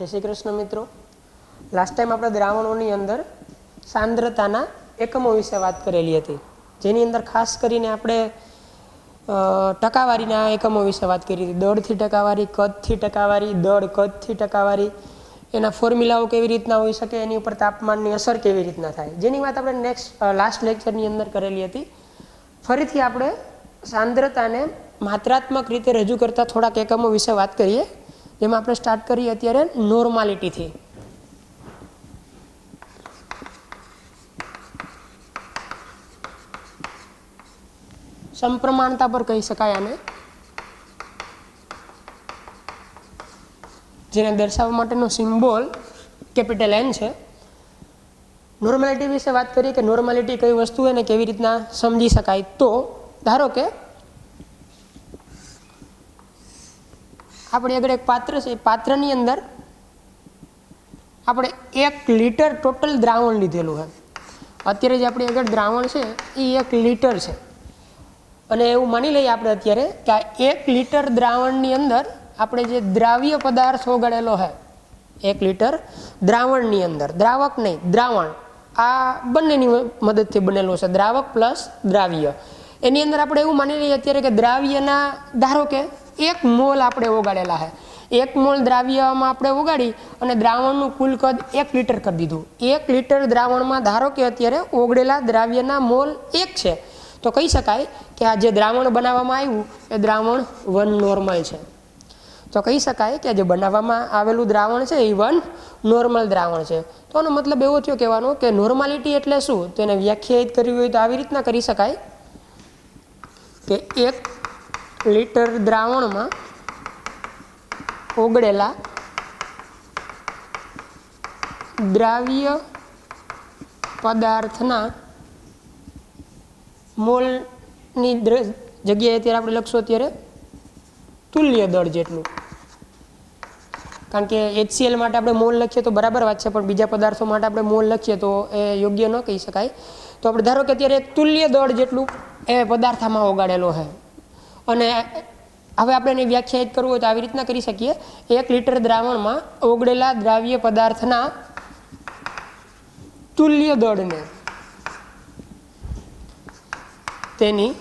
जय श्री कृष्ण मित्रों। Last time આપણે દ્રાવણોની અંદર સાંદ્રતાના એકમો વિશે વાત કરેલી હતી, જેની અંદર ખાસ કરીને આપણે ટકાવારીના એકમો વિશે વાત કરી હતી। દળથી ટકાવારી, કદથી ટકાવારી, દળ કદથી ટકાવારી, એના ફોર્મ્યુલાઓ કેવી રીતના હોઈ શકે, એની ઉપર તાપમાનની અસર કેવી રીતના થાય, જેની વાત આપણે લાસ્ટ લેક્ચરની અંદર કરેલી હતી। ફરીથી આપણે સાંદ્રતાને માત્રાત્મક રીતે રજૂ કરતા થોડાક એકમો વિશે વાત કરીએ, જેમાં આપણે સ્ટાર્ટ કરીએ અત્યારે નોર્માલિટીથી। સમપ્રમાણતા પર કહી શકાય આને, જેને દર્શાવવા માટેનો સિમ્બોલ કેપિટલ N છે। નોર્માલિટી વિશે વાત કરીએ કે નોર્માલિટી કઈ વસ્તુ એને કેવી રીતના સમજી શકાય। તો ધારો કે આપણી આગળ એક પાત્ર છે, પાત્રની અંદર આપણે 1 લીટર ટોટલ દ્રાવણ લીધેલું છે। અત્યારે જે આપણી આગળ દ્રાવણ છે એ 1 લીટર છે, અને એવું માની લઈએ આપણે અત્યારે કે આ 1 લીટર દ્રાવણની અંદર આપણે જે દ્રાવ્ય પદાર્થ ઓગાળેલો છે, 1 લીટર દ્રાવણની અંદર, દ્રાવક નહીં દ્રાવણ, આ બંનેની મદદથી બનેલું છે, દ્રાવક પ્લસ દ્રાવ્ય। એની અંદર આપણે એવું માની લઈએ અત્યારે કે દ્રાવ્યના ધારો કે 1 મોલ આપણે ઓગાળેલા છે, 1 મોલ દ્રાવ્યમાં આપણે ઓગાળી અને દ્રાવણનું કુલ કદ 1 લીટર કરી દીધું। 1 લીટર દ્રાવણમાં ધારો કે અત્યારે ઓગળેલા દ્રાવ્યના મોલ 1 છે, તો કહી શકાય કે આ જે દ્રાવણ બનાવવામાં આવ્યું એ દ્રાવણ 1 નોર્મલ છે। તો કહી શકાય કે જે બનાવવામાં આવેલું દ્રાવણ છે એ 1 નોર્મલ દ્રાવણ છે। તો આનો મતલબ એવો થયો કહેવાનો કે નોર્માલિટી એટલે શું, તો એને વ્યાખ્યાયિત કરવી હોય તો આવી રીતના કરી શકાય કે 1 લીટર દ્રાવણમાં ઓગળેલા દ્રાવ્ય પદાર્થના મોલની જગ્યાએ અત્યારે આપણે લખશું અત્યારે તુલ્ય દળ જેટલું, કારણ કે HCl માટે આપણે મોલ લખીએ તો બરાબર વાત છે, પણ બીજા પદાર્થો માટે આપણે મોલ લખીએ તો એ યોગ્ય ન કહી શકાય। તો આપણે ધારો કે અત્યારે એક તુલ્ય દળ જેટલું એ પદાર્થમાં ઓગાળેલો છે, અને હવે આપણે એને વ્યાખ્યાયિત કરવું હોય તો આવી રીતના કરી શકીએ, 1 લીટર દ્રાવણમાં ઓગળેલા દ્રાવ્ય પદાર્થના તુલ્ય દળને તેની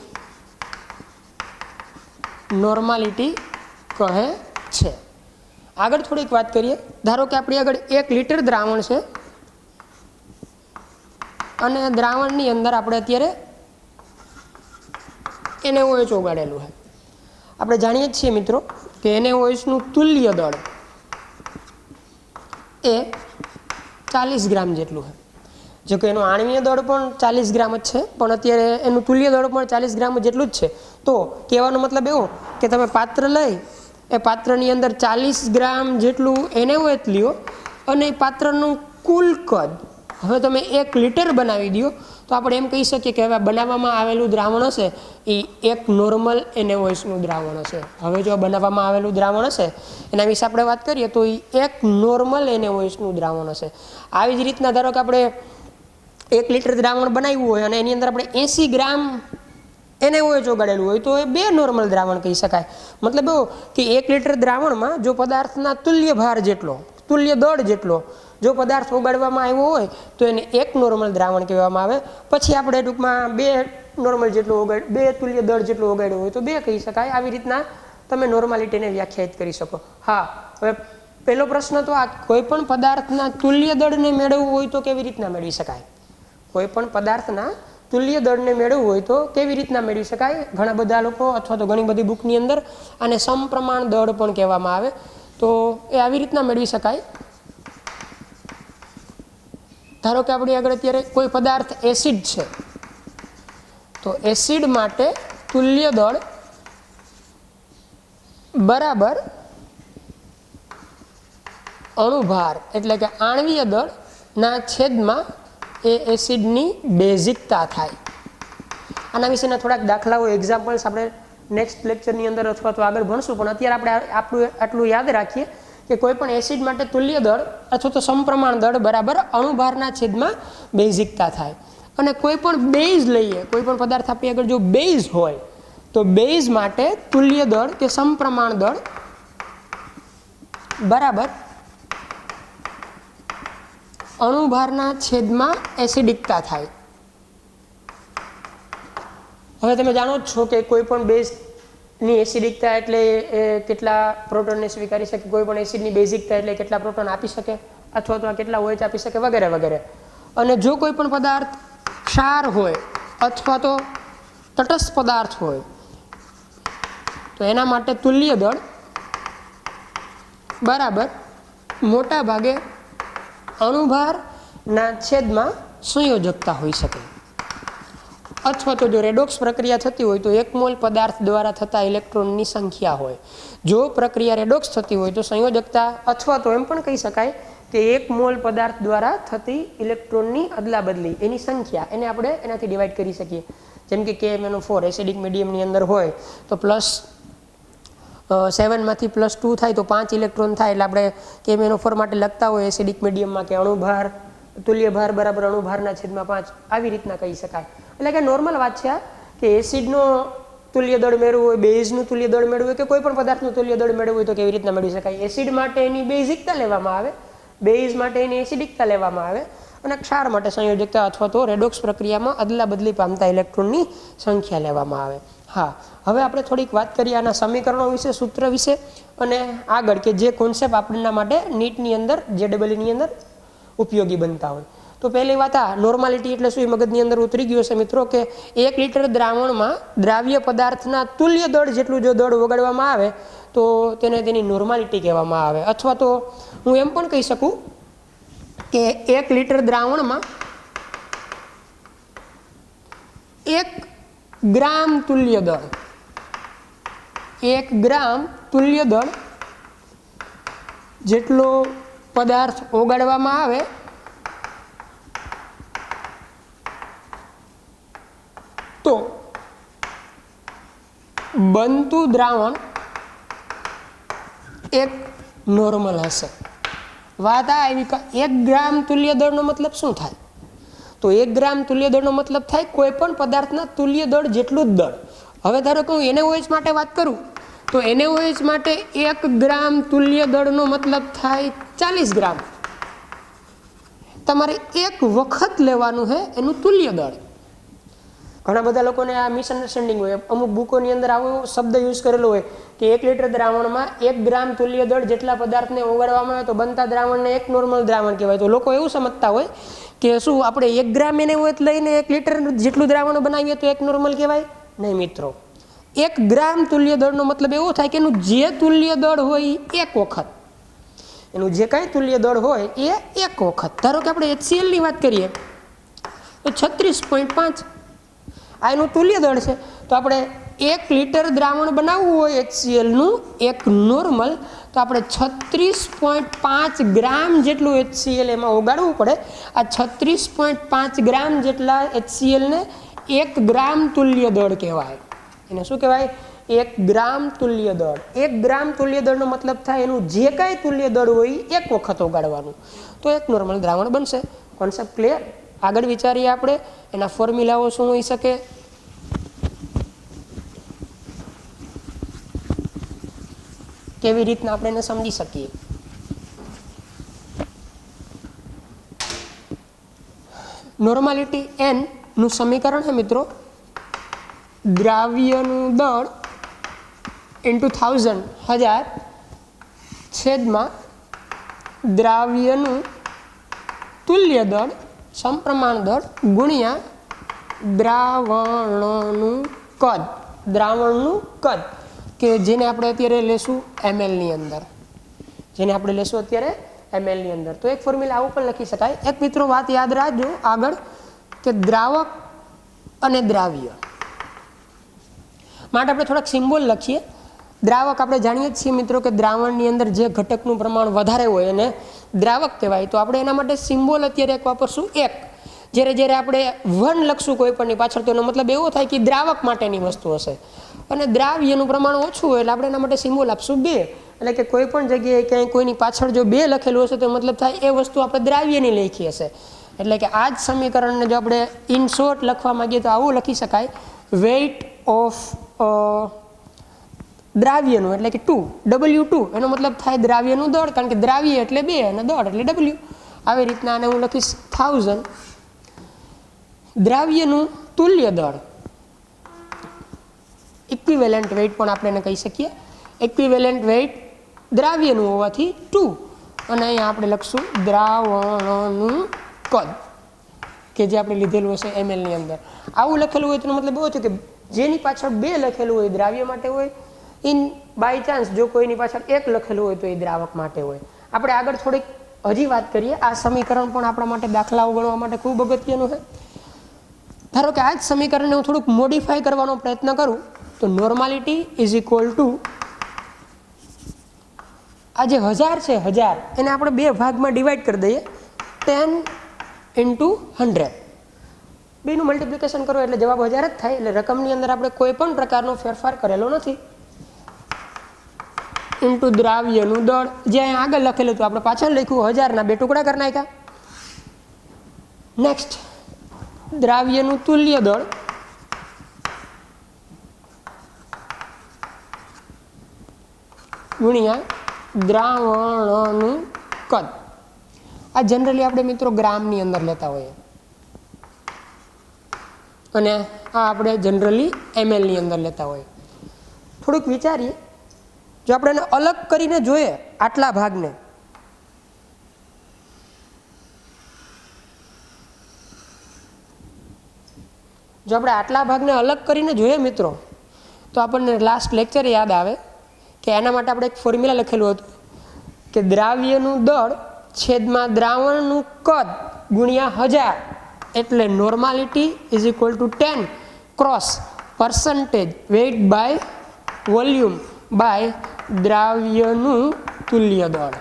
નોર્માલિટી કહે છે। આગળ થોડીક વાત કરીએ, ધારો કે આપણી આગળ 1 લીટર દ્રાવણ છે અને દ્રાવણની અંદર આપણે અત્યારે NaOH ઓગાળેલું છે। આપણે જાણીએ છીએ મિત્રો કે NaOHનું તુલ્ય દળ એ 40 ગ્રામ જેટલું છે। જો કે એનું આણ્વીય દળ પણ 40 ગ્રામ જ છે, પણ અત્યારે એનું તુલ્ય દળ પણ 40 ગ્રામ જેટલું જ છે। તો કહેવાનો મતલબ એવો કે તમે પાત્ર લઈ, એ પાત્રની અંદર 40 ગ્રામ જેટલું NaOH લ્યો અને એ પાત્રનું કુલ કદ હવે તમે 1 લીટર બનાવી દો, તો આપણે એમ કહી શકીએ કે હવે બનાવવામાં આવેલું દ્રાવણ હશે એ 1 નોર્મલ NaOHનું દ્રાવણ હશે। હવે જો બનાવવામાં આવેલું દ્રાવણ હશે એના વિશે આપણે વાત કરીએ તો એ 1 નોર્મલ NaOHનું દ્રાવણ હશે। આવી જ રીતના ધારો કે આપણે 1 લીટર દ્રાવણ બનાવ્યું હોય અને એની અંદર આપણે 80 ગ્રામ NaOH ઓગાળેલું હોય તો એ 2 નોર્મલ દ્રાવણ કહી શકાય। મતલબ એવો કે 1 લીટર દ્રાવણમાં જો પદાર્થના તુલ્ય ભાર જેટલો, તુલ્ય દળ જેટલો જો પદાર્થ ઓગાળવામાં આવ્યો હોય તો એને 1 નોર્મલ દ્રાવણ કહેવામાં આવે। પછી આપણે ટૂંકમાં 2 નોર્મલ જેટલું 2 તુલ્ય દળ જેટલું ઓગાળ્યું હોય તો 2 કહી શકાય। આવી રીતના તમે નોર્માલિટીને વ્યાખ્યાયિત કરી શકો। હા, હવે પહેલો પ્રશ્ન તો આ, કોઈ પણ પદાર્થના તુલ્ય દળને મેળવવું હોય તો કેવી રીતના મેળવી શકાય? કોઈ પણ પદાર્થના તુલ્ય દળને મેળવવું હોય તો કેવી રીતના મેળવી શકાય? ઘણા બધા લોકો અથવા તો ઘણી બધી બુકની અંદર આને સમપ્રમાણ દળ પણ કહેવામાં આવે, તો એ આવી રીતના મેળવી શકાય। ધારો કે આપણી આગળ અત્યારે કોઈ પદાર્થ એસિડ છે, તો એસિડ માટે તુલ્ય દળ બરાબર અણુભાર એટલે કે આણ્વીય દળના છેદમાં એ એસિડની બેઝિકતા થાય। આના વિશેના થોડાક દાખલાઓ, એક્ઝામ્પલ્સ આપણે નેક્સ્ટ લેક્ચરની અંદર અથવા તો આગળ ભણશું, પણ અત્યારે આપણે આટલું યાદ રાખીએ કે કોઈ પણ એસિડ માટે તુલ્ય દળ અથવા તો સમપ્રમાણ દળ બરાબર અણુભારના છેદમાં બેઝિકતા થાય। અને કોઈ પણ બેઝ લઈએ, કોઈ પણ પદાર્થ આપણી આગળ જો બેઝ હોય તો બેઝ માટે તુલ્ય દળ કે સમપ્રમાણ દળ બરાબર અણુભારના છેદમાં એસિડિકતા થાય. હવે તમે જાણો જ છો કે કોઈ પણ બેઝની એસિડિકતા એટલે એ કેટલા પ્રોટોનને સ્વીકારી શકે, કોઈ પણ એસિડની બેઝિકતા એટલે કેટલા પ્રોટોન આપી શકે અથવા તો કેટલા OH આપી શકે વગેરે વગેરે. અને જો કોઈ પણ પદાર્થ ક્ષાર હોય અથવા તો તટસ્થ પદાર્થ હોય તો એના માટે તુલ્ય દળ બરાબર મોટા ભાગે અણુભારના છેદમાં સંયોજકતા હોઈ શકે. અથવા તો જો રેડોક્સ પ્રક્રિયા થતી હોય તો 1 મોલ પદાર્થ દ્વારા થતા ઇલેક્ટ્રોનની સંખ્યા હોય. જો પ્રક્રિયા રેડોક્સ થતી હોય તો સંયોજકતા અથવા તો એમ પણ કહી શકાય કે 1 મોલ પદાર્થ દ્વારા થતી ઇલેક્ટ્રોનની અદલાબદલી એની સંખ્યા એને આપણે એનાથી ડિવાઈડ કરી શકીએ. જેમ કે KMnO4 એસિડિક મીડિયમની અંદર હોય તો +7 માંથી +2 થાય તો 5 ઇલેક્ટ્રોન થાય. એટલે આપણે KMnO4 માટે લખતા હોય એસિડિક મીડિયમમાં કે અણુભાર તુલ્ય ભાર બરાબર અણુભારના છેદમાં 5 આવી રીતના કહી શકાય. એટલે કે નોર્મલ વાત છે કે એસિડનો તુલ્ય દળ મેળવવું હોય, બેઝનું તુલ્ય દળ મેળવવું હોય કે કોઈ પણ પદાર્થનું તુલ્ય દળ મેળવવું હોય તો કેવી રીતના મેળવી શકાય. એસિડ માટે એની બેઝિકતા લેવામાં આવે, બેઝ માટે એની એસિડિકતા લેવામાં આવે અને ક્ષાર માટે સંયોજકતા અથવા તો રેડોક્સ પ્રક્રિયામાં અદલા બદલી પામતા ઇલેક્ટ્રોનની સંખ્યા લેવામાં આવે. હા, હવે આપણે થોડીક વાત કરીએ આના સમીકરણો વિશે, સૂત્ર વિશે અને આગળ કે જે કોન્સેપ્ટ આપણના માટે નીટની અંદર JEEની અંદર ઉપયોગી બનતા હોય. તો પહેલી વાત આ નોર્માલિટી એટલે શું એ મગજની અંદર ઉતરી ગયું છે મિત્રો કે 1 લિટર દ્રાવણમાં દ્રાવ્ય પદાર્થના તુલ્ય દળ જેટલું જો દળ ઓગાળવામાં આવે તો તેને તેની નોર્માલિટી કહેવામાં આવે. અથવા તો હું એમ પણ કહી શકું કે 1 લિટર દ્રાવણમાં 1 ગ્રામ તુલ્ય દળ 1 ગ્રામ તુલ્ય દળ જેટલો પદાર્થ ઓગાળવામાં આવે તો બનતું દ્રાવણ એક નોર્મલ હશે. વાત આ આવી કે 1 ગ્રામ તુલ્ય દળનો મતલબ શું થાય? તો 1 ગ્રામ તુલ્ય દળનો મતલબ થાય કોઈ પણ પદાર્થના તુલ્ય દળ જેટલું જ દળ. હવે ધારો કે હું NaOH માટે વાત કરું તો NaOH માટે 1 ગ્રામ તુલ્ય દળનો મતલબ થાય 40 ગ્રામ. તમારે એક વખત લેવાનું છે એનું તુલ્ય દળ. ઘણા બધા લોકોને આ મિસઅન્ડરસ્ટેન્ડિંગ હોય. અમુક બુકોની અંદર આવો શબ્દ યુઝ કરેલો હોય કે 1 લિટર દ્રાવણમાં 1 ગ્રામ તુલ્ય દળ જેટલા પદાર્થને ઓગાળવામાં આવે તો બનતા દ્રાવણને એક નોર્મલ દ્રાવણ કહેવાય. તો લોકો એવું સમજતા હોય કે શું આપણે 1 ગ્રામ NaOH લઈને 1 લિટર જેટલું દ્રાવણ બનાવીએ તો એક નોર્મલ કહેવાય? નહીં મિત્રો, 1 ગ્રામ તુલ્ય દળનો મતલબ એવો થાય કે એનું જે તુલ્ય દળ હોય એક વખત, એનું જે કાંઈ તુલ્ય દળ હોય એ એક વખત. ધારો કે આપણે HClની વાત કરીએ તો 36.5 આ એનું તુલ્ય દળ છે. તો આપણે 1 લિટર દ્રાવણ બનાવવું હોય HClનું એક નોર્મલ તો આપણે 36.5 ગ્રામ જેટલું HCl એમાં ઓગાળવું પડે. આ 36.5 ગ્રામ જેટલા HClને 1 ગ્રામ તુલ્ય દળ કહેવાય. એને શું કહેવાય? 1 ગ્રામ તુલ્ય દળ. 1 ગ્રામ તુલ્ય દળનો મતલબ થાય એનું જે કાંઈ તુલ્ય દળ હોય એક વખત ઓગાળવાનું તો એક નોર્મલ દ્રાવણ બનશે. Concept clear? આગળ વિચારીએ આપણે એના ફોર્મ્યુલાઓ શું હોઈ શકે. કેવી રીતના આપણે એને સમજી શકીએ. નોર્માલિટી n નું સમીકરણ છે મિત્રો દ્રાવ્યનું દળ ઇન્ટુ 1000 છેદમાં દ્રાવ્યનું તુલ્ય દળ સમપ્રમાણ દળ ગુણ્યા દ્રાવણનું કદ. દ્રાવણનું કદ કે જેને આપણે અત્યારે લેશું mlની અંદર, જેને આપણે લેશું અત્યારે mlની અંદર. તો એક ફોર્મ્યુલા આવું પણ લખી શકાય. એક મિત્રો વાત યાદ રાખજો આગળ કે દ્રાવક અને દ્રાવ્ય માટે આપણે થોડાક સિમ્બોલ લખીએ. દ્રાવક આપણે જાણીએ જ છીએ મિત્રો કે દ્રાવણની અંદર જે ઘટકનું પ્રમાણ વધારે હોય એને દ્રાવક કહેવાય. તો આપણે એના માટે સિમ્બોલ અત્યારે એક વાપરશું 1. જ્યારે આપણે 1 લખશું કોઈ પણની પાછળ તો એનો મતલબ એવો થાય કે દ્રાવક માટેની વસ્તુ હશે અને દ્રાવ્યનું પ્રમાણ ઓછું હોય એટલે આપણે એના માટે સિમ્બોલ આપશું 2. એટલે કે કોઈ પણ જગ્યાએ ક્યાંય કોઈની પાછળ જો 2 લખેલું હશે તો મતલબ થાય એ વસ્તુ આપણે દ્રાવ્યની લખી હશે. એટલે કે આ જ સમીકરણને જો આપણે ઇન શોર્ટ લખવા માંગીએ તો આવું લખી શકાય વેઇટ ઓફ દ્રાવ્યનું એટલે કે 2 W2 એનો મતલબ થાય દ્રાવ્યનું દળ, કારણ કે દ્રાવ્ય એટલે 2 અને દળ એટલે W. આવી રીતના આને હું લખીશ 1000. દ્રાવ્યનું તુલ્ય દળ ઇક્વિવેલન્ટ વેઇટ પણ આપણે એને કહી શકીએ. ઇક્વિવેલન્ટ વેઇટ દ્રાવ્યનું હોવાથી 2 અને અહીંયા આપણે લખશું દ્રાવણનું કદ કે જે આપણે લીધેલું હશે mlની અંદર. આવું લખેલું હોય તેનો મતલબ એવો છે કે જેની પાછળ 2 લખેલું હોય દ્રાવ્ય માટે હોય, ઇન બાય ચાન્સ જો કોઈની પાછળ 1 લખેલું હોય તો એ દ્રાવક માટે હોય. આપણે આગળ થોડીક હજી વાત કરીએ. આ સમીકરણ પણ આપણા માટે દાખલાઓ ગણવા માટે ખૂબ અગત્યનું છે. ધારો કે આ જ સમીકરણને હું થોડુંક મોડિફાય કરવાનો પ્રયત્ન કરું તો નોર્માલિટી ઇઝ ઇક્વલ ટુ આ જે 1000 છે 1000 એને આપણે 2 ભાગમાં ડિવાઈડ કરી દઈએ. 10 × 100 બેનું મલ્ટિપ્લિકેશન કરો એટલે જવાબ 1000 જ થાય. એટલે રકમની અંદર આપણે કોઈ પણ પ્રકારનો ફેરફાર કરેલો નથી. ઇન્ટુ દ્રાવ્યનું દળ જે અહીંયા આગળ લખેલું હતું આપણે પાછળ લખ્યું 1000ના 2 ટુકડા કરી નાખ્યા. નેક્સ્ટ દ્રાવ્યનું તુલ્ય દળ ગુણ્યા દ્રાવણનું કદ. આ જનરલી આપણે મિત્રો ગ્રામની અંદર લેતા હોઈએ અને આ આપણે જનરલી mlની અંદર લેતા હોઈએ. થોડુંક વિચારીએ, જો આપણે એને અલગ કરીને જોઈએ આટલા ભાગને, જો આપણે આટલા ભાગને અલગ કરીને જોઈએ મિત્રો તો આપણને લાસ્ટ લેક્ચર યાદ આવે કે એના માટે આપણે એક ફોર્મ્યુલા લખેલું હતું કે દ્રાવ્યનું દળ છેદમાં દ્રાવણનું કદ ગુણ્યા 1000 એટલે normality is equal to 10 cross percentage weight by volume by દ્રાવ્યનું તુલ્ય દળ.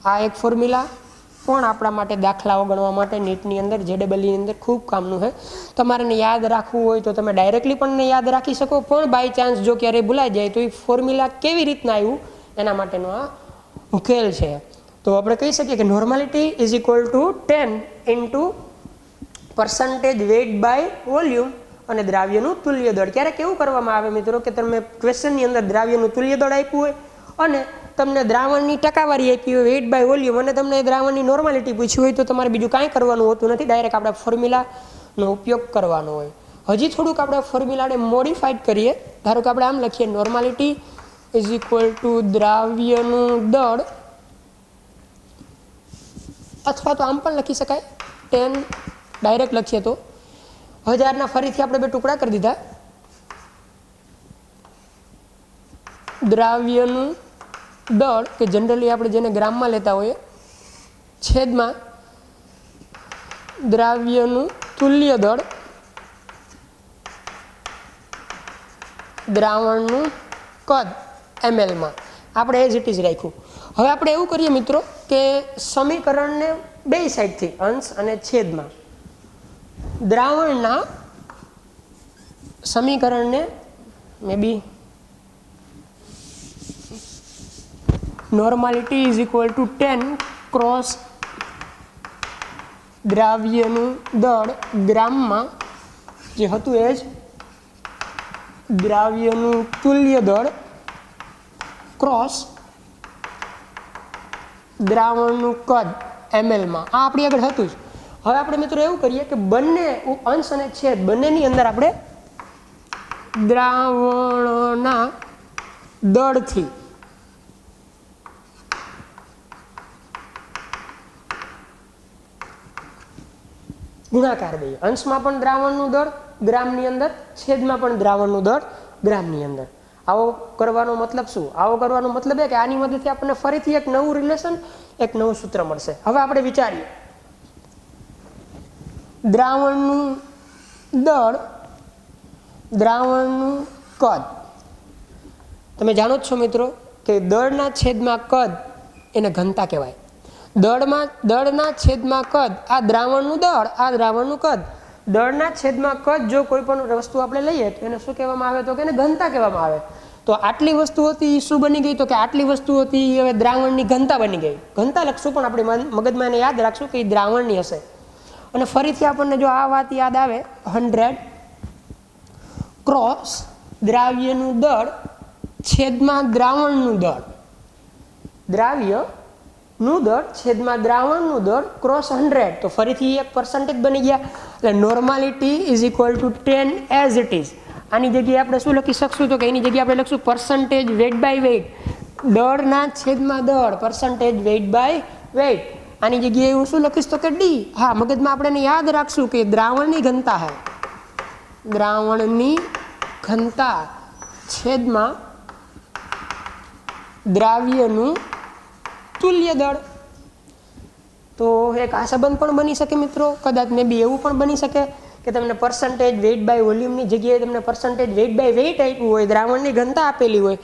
આ એક ફોર્મ્યુલા પણ આપણા માટે દાખલાઓ ગણવા માટે નીટની અંદર JEEની અંદર ખૂબ કામનું છે. તમારે યાદ રાખવું હોય તો તમે ડાયરેક્ટલી પણ યાદ રાખી શકો, પણ બાય ચાન્સ જો ક્યારેય ભૂલાઈ જાય તો એ ફોર્મ્યુલા કેવી રીતના આવ્યું એના માટેનો આ ઉકેલ છે. તો આપણે કહી શકીએ કે normality is equal to 10 × percentage weight by volume અને દ્રાવ્યનું તુલ્ય દળ. ક્યારેક કેવું કરવામાં આવે મિત્રો કે તમે ક્વેશ્ચનની અંદર દ્રાવ્યનું તુલ્ય દળ આપ્યું હોય અને તમને દ્રાવણની ટકાવારી આપી હોય વેઇટ બાય વોલ્યુમ અને તમને દ્રાવણની નોર્માલિટી પૂછી હોય તો તમારે બીજું કાંઈ કરવાનું હોતું નથી, ડાયરેક્ટ આપણે ફોર્મ્યુલાનો ઉપયોગ કરવાનો હોય. હજી થોડુંક આપણે ફોર્મ્યુલાને મોડિફાઈડ કરીએ. ધારો કે આપણે આમ લખીએ નોર્માલિટી ઇઝ ઇક્વલ ટુ દ્રાવ્યનું દળ, અથવા તો આમ પણ લખી શકાય 10 ડાયરેક્ટ લખીએ તો 1000ના ફરીથી આપણે 2 ટુકડા કરી દીધા. દ્રાવ્યનું દળ કે જનરલી આપણે જેને ગ્રામમાં લેતા હોઈએ છેદમાં દ્રાવ્યનું તુલ્ય દળ દ્રાવણનું કદ mlમાં આપણે એઝ ઇટ ઇઝ રાખ્યું. હવે આપણે એવું કરીએ મિત્રો કે સમીકરણને બે સાઈડથી અંશ અને છેદમાં દ્રાવણના સમીકરણને મે બી normality is equal to 10 cross દ્રાવ્યનું દળ ગ્રામમાં જે હતું એ જ દ્રાવ્યનું તુલ્ય દળ ક્રોસ દ્રાવણનું કદ mlમાં. આ આપણી આગળ હતું જ. હવે આપણે મિત્રો એવું કરીએ કે બંને અંશ અને છેદ બંનેની અંદર આપણે દ્રાવણના દળથી ગુણાકાર દઈએ. અંશમાં પણ દ્રાવણનું દળ ગ્રામની અંદર, છેદમાં પણ દ્રાવણનું દળ ગ્રામની અંદર. આવો કરવાનો મતલબ શું? આવો કરવાનો મતલબ એ કે આની મદદથી આપણને ફરીથી એક નવું રિલેશન, એક નવું સૂત્ર મળશે. હવે આપણે વિચારીએ દ્રાવણનું દળ દ્રાવણનું કદ. તમે જાણો જ છો મિત્રો કે દળના છેદમાં કદ એને ઘનતા કહેવાય. દળના છેદમાં કદ, આ દ્રાવણનું દળ, આ દ્રાવણનું કદ. દળના છેદમાં કદ જો કોઈ પણ વસ્તુ આપણે લઈએ તો એને શું કહેવામાં આવે? તો કે એને ઘનતા કહેવામાં આવે. તો આટલી વસ્તુ હતી શું બની ગઈ? તો કે આટલી વસ્તુ હતી હવે દ્રાવણની ઘનતા બની ગઈ. ઘનતા લખશું પણ આપણે મગજમાં એને યાદ રાખશું કે એ દ્રાવણની હશે. અને ફરીથી આપણને જો આ વાત યાદ આવે 100 ક્રોસ દ્રાવ્યનું દળ છેદમાં દ્રાવણનું દળ. દ્રાવ્ય નું દળ છેદમાં દ્રાવણનું દળ ક્રોસ 100, તો ફરીથી એક પર્સન્ટેજ બની ગયા. એટલે normality is equal to 10 as it is. આની જગ્યાએ આપણે શું લખી શકશું? તો કે એની જગ્યાએ આપણે લખશું પર્સન્ટેજ વેઇટ બાય વેઇટ, દળના છેદમાં દળ, પર્સન્ટેજ વેઇટ બાય વેઇટ. આની જગ્યાએ હું શું લખીશ? તો કે ડી. હા, મગજમાં આપણે એને યાદ રાખશું કે દ્રાવણની ઘનતા હે, દ્રાવણની ઘનતા છેદમાં દ્રાવ્યનું તુલ્ય દળ. તો એક આ સંબંધ પણ બની શકે મિત્રો. કદાચ મે બી એવું પણ બની શકે કે તમને પર્સન્ટેજ વેઇટ બાય વોલ્યુમની જગ્યાએ તમને પર્સન્ટેજ વેઇટ બાય વેઇટ આપ્યું હોય, દ્રાવણની ઘનતા આપેલી હોય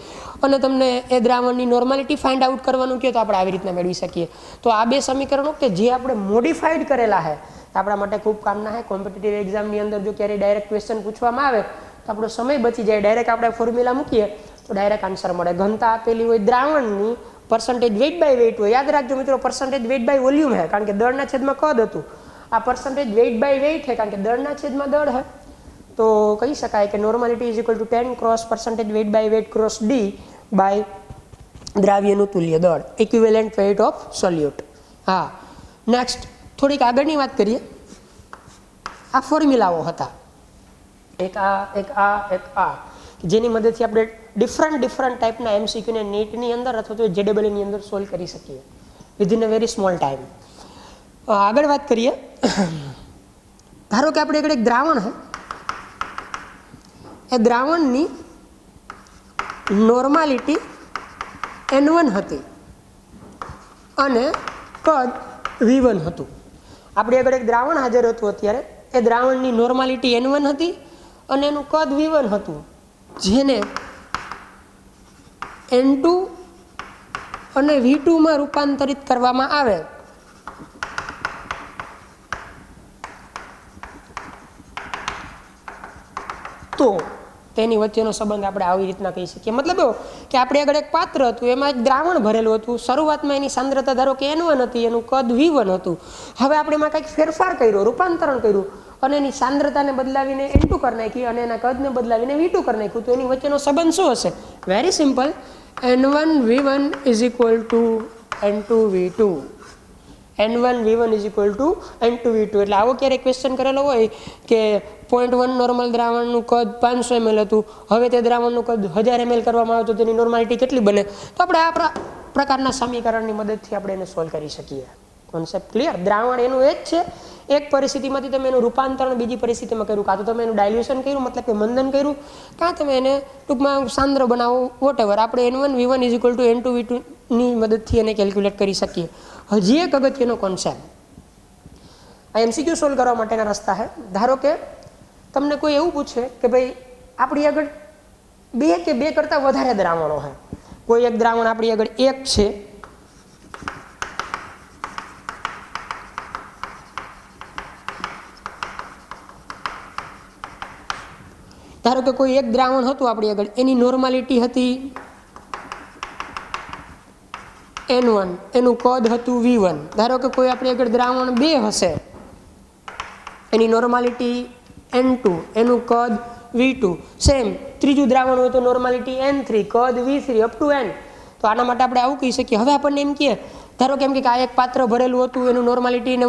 અને તમને એ દ્રાવણની નોર્માલિટી ફાઇન્ડ આઉટ કરવાનું કહે તો આપણે આવી રીતના મેળવી શકીએ. તો આ બે સમીકરણો કે જે આપણે મોડિફાઈડ કરેલા છે આપણા માટે ખૂબ કામના છે. કોમ્પિટિટિવ એક્ઝામની અંદર જો ક્યારેય ડાયરેક્ટ ક્વેશ્ચન પૂછવામાં આવે તો આપણો સમય બચી જાય. ડાયરેક્ટ આપણે ફોર્મ્યુલા મૂકીએ તો ડાયરેક્ટ આન્સર મળે. ઘનતા આપેલી હોય દ્રાવણની, પર્સન્ટેજ વેઇટ બાય વેઇટ હોય. યાદ રાખજો મિત્રો, પર્સન્ટેજ વેઇટ બાય વોલ્યુમ છે કારણ કે દળના છેદમાં કદ હતું. આ પર્સન્ટેજ વેઇટ બાય વેઇટ છે કારણ કે દળના છેદમાં દળ છે. તો કહી શકાય કે normality is equal to 10 cross percentage weight by weight cross D by દ્રાવ્યનું તુલ્ય દળ, ઇક્વિવેલન્ટ વેઇટ ઓફ સોલ્યુટ. હા, નેક્સ્ટ થોડીક આગળની વાત કરીએ. આ ફોર્મ્યુલાઓ હતા, એક આ જેની મદદથી આપણે ડિફરન્ટ ટાઈપના એમસીક્યુને નીટની અંદર અથવા તો જેડબલની અંદર સોલ્વ કરી શકીએ within a very small time. આગળ વાત કરીએ. ધારો કે આપણે એક દ્રાવણ છે, એ દ્રાવણની નોર્માલિટી N1 હતી અને કદ V1 હતું. આપણી આગળ એક દ્રાવણ હાજર હતું અત્યારે. એ દ્રાવણની નોર્માલિટી N1 હતી અને એનું કદ V1 હતું, જેને N2 અને V2 માં રૂપાંતરિત કરવામાં આવે તો તેની વચ્ચેનો સંબંધ આપણે આવી રીતના કહી શકીએ. મતલબ એવો કે આપણે આગળ એક પાત્ર હતું, એમાં એક દ્રાવણ ભરેલું હતું. શરૂઆતમાં એની સાંદ્રતા ધારો કે N1 હતી, એનું કદ V1 હતું. હવે આપણે એમાં કંઈક ફેરફાર કર્યો, રૂપાંતરણ કર્યું અને એની સાંદ્રતાને બદલાવીને N2 કરી નાખી અને એના કદને બદલાવીને V2 કરી નાખ્યું. તો એની વચ્ચેનો સંબંધ શું હશે? Very simple, N1 V1 is equal two N2 V2. N1 V1 is equal two N2 V2. એટલે આવો ક્યારેક ક્વેશ્ચન કરેલો હોય કે 0.1 નોર્મલ દ્રાવણનું કદ 500 ml હતું, હવે તે દ્રાવણનું કદ 1000 ml કરવામાં આવે તો તેની નોર્માલિટી કેટલી બને? તો આપણે આ પ્રકારના સમીકરણની મદદથી આપણે એને સોલ્વ કરી શકીએ. Concept clear? દ્રાવણ એનું એ જ છે, એક પરિસ્થિતિમાંથી તમે એનું રૂપાંતરણ બીજી પરિસ્થિતિમાં કર્યું, કાં તો તમે એનું ડાયલ્યુશન કર્યું મતલબ કે મંદન કર્યું, કાં તમે એને ટૂંકમાં સાંદ્ર બનાવો, વોટેવર. આપણે N1 V1 is equal two N2 V2 ની મદદથી એને કેલ્ક્યુલેટ કરી શકીએ. હજી એક અગત્યનો કોન્સેપ્ટ, આ એમસીક્યુ સોલ્વ કરવા માટેના રસ્તા છે. ધારો કે તમને કોઈ એવું પૂછે કે ભાઈ આપણી આગળ બે કરતાં વધારે દ્રાવણો છે. કોઈ એક દ્રાવણ આપણી આગળ એક છે, ધારો કે કોઈ એક દ્રાવણ હતું આપણી આગળ, એની નોર્માલિટી હતી N1, એનું કદ હતું V1. ધારો કે કોઈ આપણી આગળ દ્રાવણ 2 હશે, એની નોર્માલિટી N2, એનું કદ V2. સેમ ત્રીજું દ્રાવણ હોય તો નોર્માલિટી N3, કદ V3 અપ ટુ N. તો આના માટે આપણે આવું કહી શકીએ. હવે આપણને એમ કહે, ધારો કે એમ કે આ એક પાત્ર ભરેલું હતું, એનું નોર્માલિટીને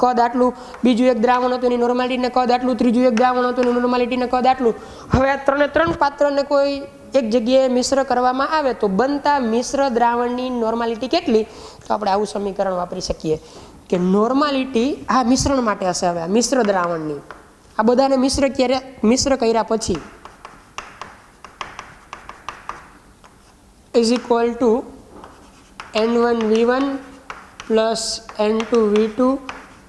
કદ આટલું, બીજું એક દ્રાવણ હતું એની નોર્માલિટીને કદ આટલું, ત્રીજું એક દ્રાવણ હતું એની નોર્માલિટીને કદ આટલું. હવે આ ત્રણ પાત્રને કોઈ એક જગ્યાએ મિશ્ર કરવામાં આવે તો બનતા મિશ્ર દ્રાવણની નોર્માલિટી કેટલી? તો આપણે આવું સમીકરણ વાપરી શકીએ કે નોર્માલિટી આ મિશ્રણ માટે હશે. હવે આ મિશ્ર દ્રાવણની, આ બધાને મિશ્ર કર્યા પછી is equal to N1 V1 plus N2 V2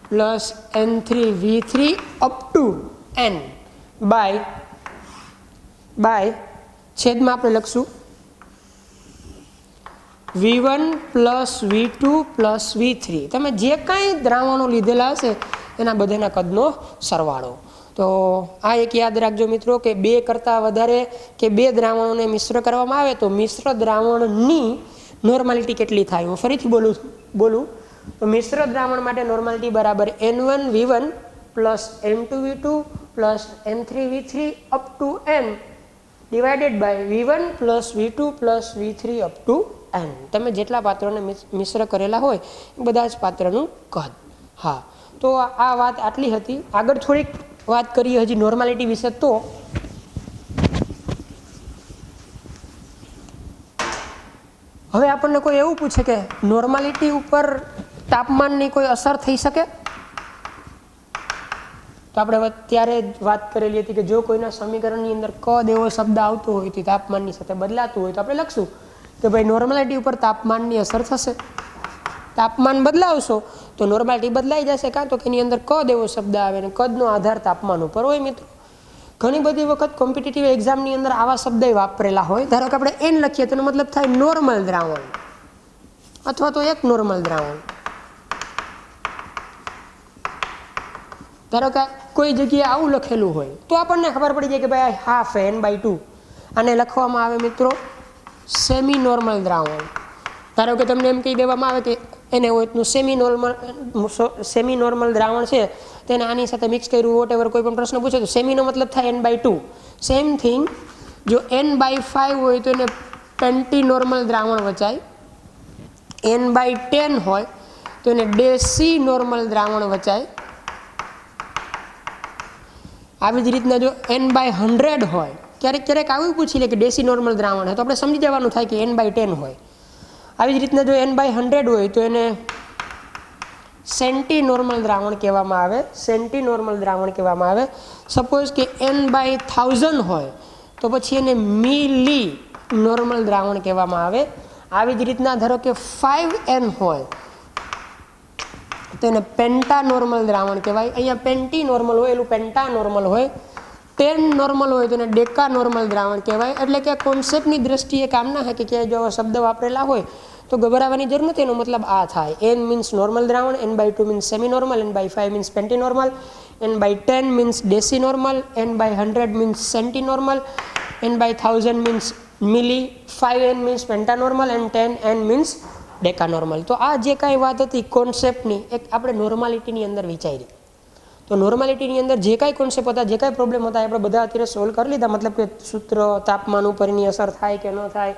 plus N3 V3 up to N by છેદમાં આપણે લખશું V1 plus V2 plus V3. તમે જે કાંઈ દ્રાવણો લીધેલા હશે એના બધાના કદનો સરવાળો. તો આ એક યાદ રાખજો મિત્રો કે 2 કરતાં વધારે કે 2 દ્રાવણોને મિશ્ર કરવામાં આવે તો મિશ્ર દ્રાવણની નોર્માલિટી કેટલી થાય? હું ફરીથી બોલું તો મિશ્ર દ્રાવણ માટે નોર્માલિટી બરાબર N1 V1 plus N2 V2 plus N3 V3 up to N divided by V1 plus V2 plus V3 up to N, તમે જેટલા પાત્રોને મિશ્ર કરેલા હોય એ બધા જ પાત્રનું કદ. હા, તો આ વાત આટલી હતી. આગળ થોડીક વાત કરીએ હજી નોર્માલિટી વિશે. તો હવે આપણને કોઈ એવું પૂછે કે નોર્માલિટી ઉપર તાપમાનની કોઈ અસર થઈ શકે, તો આપણે ત્યારે વાત કરેલી હતી કે જો કોઈના સમીકરણની અંદર કદ એવો શબ્દ આવતો હોય તે તાપમાનની સાથે બદલાતું હોય તો આપણે લખશું કે ભાઈ નોર્માલિટી ઉપર તાપમાનની અસર થશે. તાપમાન બદલાવશો તો નોર્માલિટી બદલાઈ જશે, કાં તો કે એની અંદર કદ એવો શબ્દ આવે અને કદનો આધાર તાપમાન ઉપર હોય. મિત્રો, ઘણી બધી વખત કોમ્પિટિટિવ એક્ઝામની અંદર આવા શબ્દ વાપરેલા હોય. ધારો કે આપણે એન લખીએ તો એનો મતલબ થાય નોર્મલ દ્રાવણ અથવા તો એક નોર્મલ દ્રાવણ. ધારો કે કોઈ જગ્યાએ આવું લખેલું હોય તો આપણને ખબર પડી જાય કે ભાઈ હાફ n/2 આને લખવામાં આવે મિત્રો સેમી નોર્મલ દ્રાવણ. ધારો કે તમને એમ કહી દેવામાં આવે કે એને હોય સેમી નોર્મલ દ્રાવણ છે તેને આની સાથે મિક્સ કર્યું, વોટ એવર કોઈ પણ પ્રશ્ન પૂછે તો સેમીનો મતલબ થાય n/2. સેમ થિંગ જો n/5 હોય તો એને પેન્ટી નોર્મલ દ્રાવણ વચાય, n/10 હોય તો એને ડેસી નોર્મલ દ્રાવણ વચાય. આવી જ રીતના જો n/100 હોય, ક્યારેક ક્યારેક આવું પૂછી લે કે ડેસી નોર્મલ દ્રાવણ હોય તો આપણે સમજી જવાનું થાય કે n/10 હોય. આવી જ રીતના જો n/100 હોય તો એને સેન્ટી નોર્મલ દ્રાવણ કહેવામાં આવે, સેન્ટી નોર્મલ દ્રાવણ કહેવામાં આવે. સપોઝ કે n/1000 હોય તો પછી એને મિલી નોર્મલ દ્રાવણ કહેવામાં આવે. આવી જ રીતના ધારો કે 5n હોય તો એને પેન્ટા નોર્મલ દ્રાવણ કહેવાય. અહીંયા પેન્ટી નોર્મલ હોય એનું પેન્ટા નોર્મલ હોય. 10 નોર્મલ હોય તો એને ડેકા નોર્મલ દ્રાવણ કહેવાય. એટલે કે કોન્સેપ્ટની દ્રષ્ટિએ કામ ના થાય કે ક્યાંય જો શબ્દ વાપરેલા હોય તો ગભરાવાની જરૂર નથી. એનો મતલબ આ થાય n મીન્સ નોર્મલ દ્રાવણ, n/2 means semi normal, n/5 means penti normal, n/10 means deci normal, n/100 means centi normal, n/1000 means milli, 5n means penta normal and 10n means deca normal. તો આ જે કાંઈ વાત હતી કોન્સેપ્ટની એક આપણે નોર્માલિટીની અંદર વિચારી. તો નોર્માલિટીની અંદર જે કાંઈ કોન્સેપ્ટ હતા, જે કાંઈ પ્રોબ્લેમ હતા આપણે બધા અત્યારે સોલ્વ કરી લીધા. મતલબ કે સૂત્ર, તાપમાન ઉપરની અસર થાય કે ન થાય,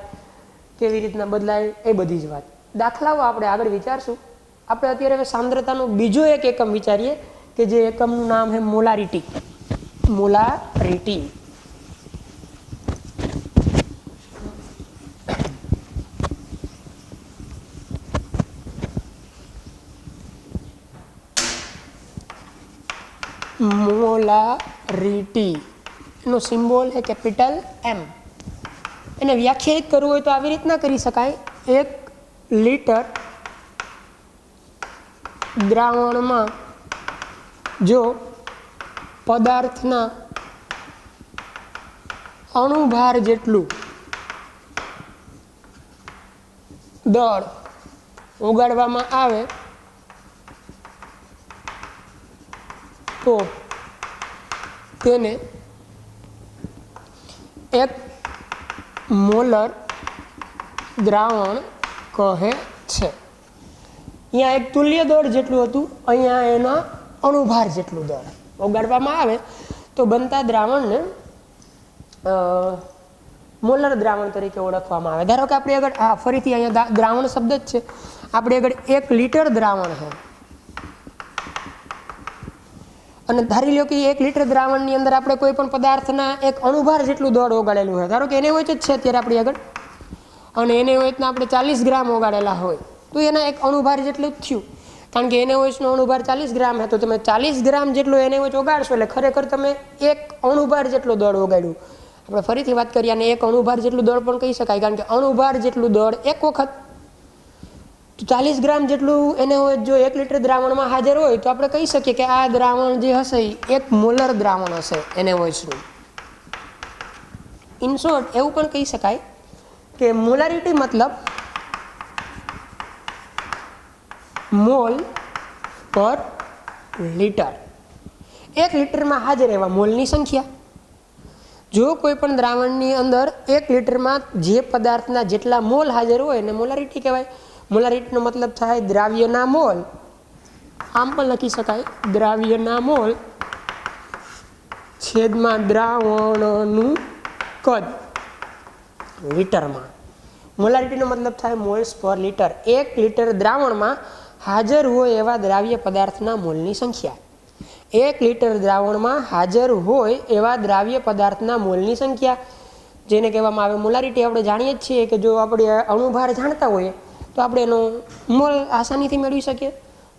કેવી રીતના બદલાય, એ બધી જ વાત. દાખલાઓ આપણે આગળ વિચારશું. આપણે અત્યારે હવે સાંદ્રતાનો બીજો એક એકમ વિચારીએ કે જે એકમનું નામ છે મોલારિટી. મોલારિટી મોલારિટી એનો સિમ્બોલ છે કેપિટલ M. એને વ્યાખ્યાયિત કરવું હોય તો આવી રીતના કરી શકાય. 1 લીટર દ્રાવણમાં જો પદાર્થના અણુભાર જેટલું દળ ઓગાળવામાં આવે તો તેને 1 મોલર દ્રાવણ કહે છે. અહીંયા એક તુલ્ય દળ જેટલું હતું, અહીંયા એના અણુભાર જેટલું દળ ઓગાળવામાં આવે તો બનતા દ્રાવણને મોલર દ્રાવણ તરીકે ઓળખવામાં આવે. ધારો કે આપણે આગળ ફરીથી અહીંયા દ્રાવણ શબ્દ જ છે. આપણે આગળ 1 લીટર દ્રાવણ છે અને ધારી લો કે 1 લીટર દ્રાવણની અંદર આપણે કોઈ પણ પદાર્થના એક અણુભાર જેટલું દળ ઓગાળેલું હોય. ધારો કે એને હોય જ છે અત્યારે આપણી આગળ, અને એને હોય આપણે 40 ગ્રામ ઓગાળેલા હોય તો એના એક અણુભાર જેટલું જ થયું. કારણ કે એને વોચનો અણુભાર 40 ગ્રામ છે તો તમે 40 ગ્રામ જેટલો એને વોચ ઓગાળશો એટલે ખરેખર તમે એક અણુભાર જેટલું દળ ઓગાળ્યું. આપણે ફરીથી વાત કરીએ અને એક અણુભાર જેટલું દળ પણ કહી શકાય, કારણ કે અણુભાર જેટલું દળ એક વખત 40 ગ્રામ જેટલું એને હોય જો 1 લીટર દ્રાવણમાં હાજર હોય તો આપણે કહી શકીએ કે આ દ્રાવણ જે હશે એ 1 મોલર દ્રાવણ હશે એને વોચનું. ઇન શોર્ટ એવું પણ કહી શકાય કે મોલારિટી મતલબ મોલ પર લીટર. 1 લીટરમાં હાજર એવા મોલની સંખ્યા. જો કોઈ પણ દ્રાવણની અંદર 1 લીટરમાં જે પદાર્થના જેટલા મોલ હાજર હોય એને મોલારિટી કહેવાય. મોલારિટીનો મતલબ થાય દ્રાવ્યના મોલ. આમ પણ લખી શકાય દ્રાવ્યના મોલ છેદમાં દ્રાવણનું કદ લીટરમાં. મોલારિટીનો મતલબ થાય મોલ્સ પર લીટર. 1 લીટર દ્રાવણમાં હાજર હોય એવા દ્રાવ્ય પદાર્થના મોલની સંખ્યા. 1 લીટર દ્રાવણમાં હાજર હોય એવા દ્રાવ્ય પદાર્થના મોલની સંખ્યા, જેને કહેવામાં આવે મોલારિટી. આપણે જાણીએ જ છીએ કે જો આપણે અણુભાર જાણતા હોઈએ તો આપણે એનો મોલ આસાનીથી મેળવી શકીએ.